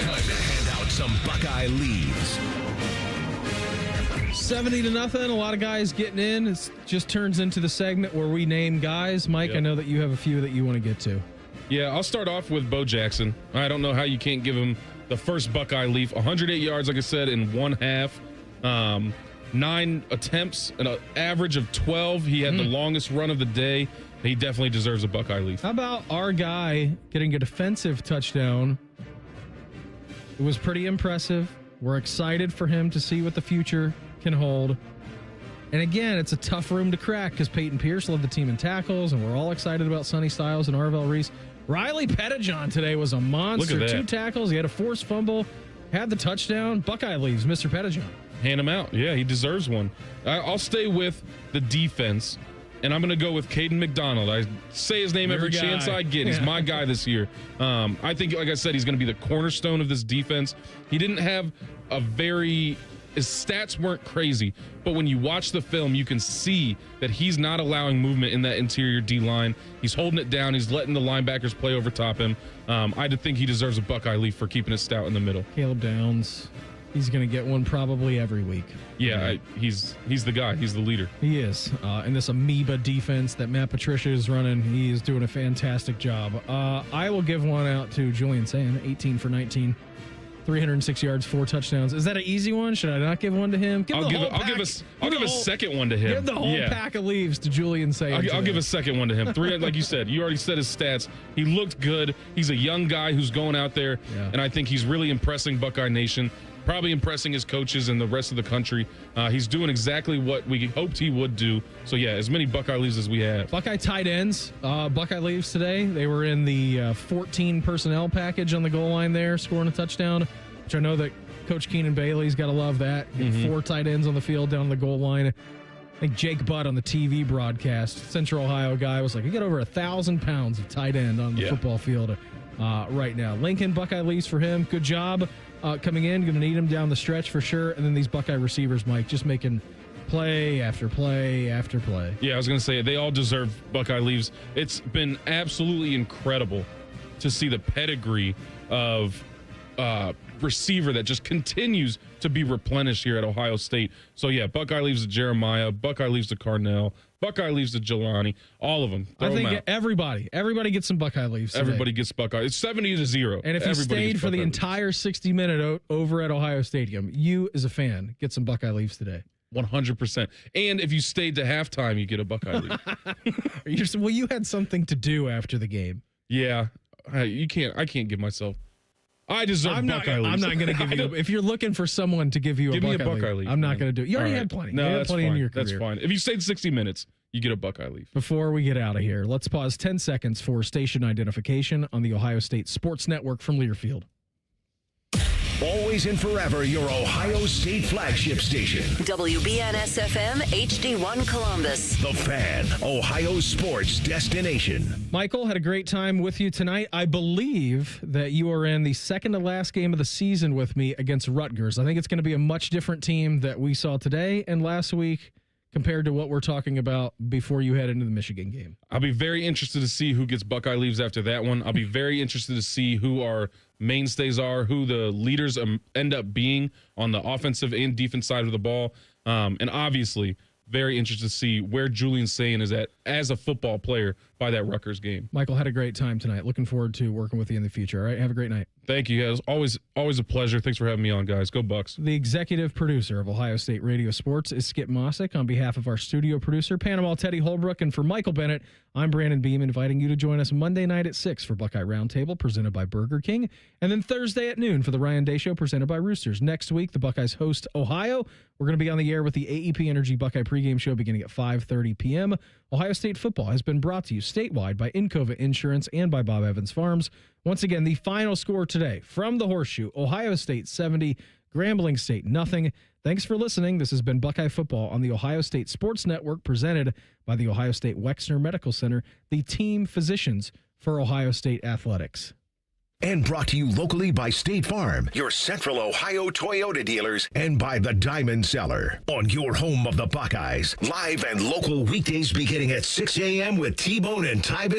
time to hand out some Buckeye leaves. 70-0. A lot of guys getting in. It just turns into the segment where we name guys. Mike, I know that you have a few that you want to get to. Yeah, I'll start off with Bo Jackson. I don't know how you can't give him the first Buckeye leaf. 108 yards, like I said, in one half. 9 attempts, an average of 12. He had the longest run of the day. He definitely deserves a Buckeye leaf. How about our guy getting a defensive touchdown? It was pretty impressive. We're excited for him to see what the future can hold. And again, it's a tough room to crack because Peyton Pierce led the team in tackles, and we're all excited about Sonny Styles and Arvell Reese. Riley Pettijohn today was a monster. Look at that. 2 tackles. He had a forced fumble, had the touchdown. Buckeye leaves, Mr. Pettijohn. Hand him out. Yeah, he deserves one. I'll stay with the defense, and I'm going to go with Caden McDonald. I say his name every chance I get. He's my guy this year. I think, like I said, he's going to be the cornerstone of this defense. He didn't have his stats weren't crazy, but when you watch the film, you can see that he's not allowing movement in that interior D-line. He's holding it down. He's letting the linebackers play over top him. I think he deserves a Buckeye leaf for keeping it stout in the middle. Caleb Downs. He's going to get one probably every week. Yeah, he's the guy. He's the leader. He is. In this amoeba defense that Matt Patricia is running, he is doing a fantastic job. I will give one out to Julian Sand, 18 for 19, 306 yards, 4 touchdowns. Is that an easy one? Should I not give one to him? I'll give a second one to him. Give the whole pack of leaves to Julian Sand. I'll give a second one to him. 3, like you said, you already said his stats. He looked good. He's a young guy who's going out there, and I think he's really impressing Buckeye Nation. Probably impressing his coaches and the rest of the country. He's doing exactly what we hoped he would do. So, yeah, as many Buckeye leaves as we have. Buckeye tight ends, Buckeye leaves today. They were in the 14 personnel package on the goal line there, scoring a touchdown, which I know that Coach Keenan Bailey's got to love that. 4 tight ends on the field down the goal line. I think Jake Butt on the TV broadcast, Central Ohio guy, was like, you got over 1,000 pounds of tight end on the football field right now. Lincoln, Buckeye leaves for him. Good job. Coming in, going to need him down the stretch for sure. And then these Buckeye receivers, Mike, just making play after play after play. Yeah, I was going to say, they all deserve Buckeye leaves. It's been absolutely incredible to see the pedigree of receiver that just continues to be replenished here at Ohio State. So, yeah, Buckeye leaves to Jeremiah, Buckeye leaves to Carnell, Buckeye leaves to Jelani, all of them. I think everybody gets some Buckeye leaves today. Everybody gets Buckeye. It's 70-0. And if you stayed for the entire 60-minute over at Ohio Stadium, you as a fan get some Buckeye leaves today. 100%. And if you stayed to halftime, you get a Buckeye leave. Well, you had something to do after the game. Yeah, I can't give myself. I deserve Buckeye leaves. I'm not going to give you. If you're looking for someone to give you a Buckeye leave, I'm not going to do it. You already had plenty. No, you that's plenty fine. in your career. That's fine. If you stayed 60 minutes, you get a Buckeye leave. Before we get out of here, let's pause 10 seconds for station identification on the Ohio State Sports Network from Learfield. Always and forever your Ohio State flagship station. WBNS-FM HD1 Columbus. The Fan, Ohio sports destination. Michael, had a great time with you tonight. I believe that you are in the second to last game of the season with me against Rutgers. I think it's going to be a much different team that we saw today and last week compared to what we're talking about before you head into the Michigan game. I'll be very interested to see who gets Buckeye leaves after that one. I'll be very interested to see who our mainstays are, who the leaders end up being on the offensive and defense side of the ball. And obviously, very interested to see where Julian Sane is at as a football player by that Rutgers game. Michael, had a great time tonight. Looking forward to working with you in the future. All right, have a great night. Thank you, guys. Always a pleasure. Thanks for having me on, guys. Go Bucks. The executive producer of Ohio State Radio Sports is Skip Mossick. On behalf of our studio producer, Panama Teddy Holbrook, and for Michael Bennett, I'm Brandon Beam, inviting you to join us Monday night at 6 for Buckeye Roundtable, presented by Burger King, and then Thursday at noon for the Ryan Day Show, presented by Roosters. Next week, the Buckeyes host Ohio. We're going to be on the air with the AEP Energy Buckeye pregame show beginning at 5:30 p.m. Ohio State football has been brought to you statewide by Encova Insurance and by Bob Evans Farms. Once again, the final score today from the Horseshoe, Ohio State 70, Grambling State nothing. Thanks for listening. This has been Buckeye Football on the Ohio State Sports Network, presented by the Ohio State Wexner Medical Center, the team physicians for Ohio State athletics. And brought to you locally by State Farm, your Central Ohio Toyota dealers, and by the Diamond Cellar, on your home of the Buckeyes. Live and local weekdays beginning at 6 a.m. with T-Bone and Tyvis.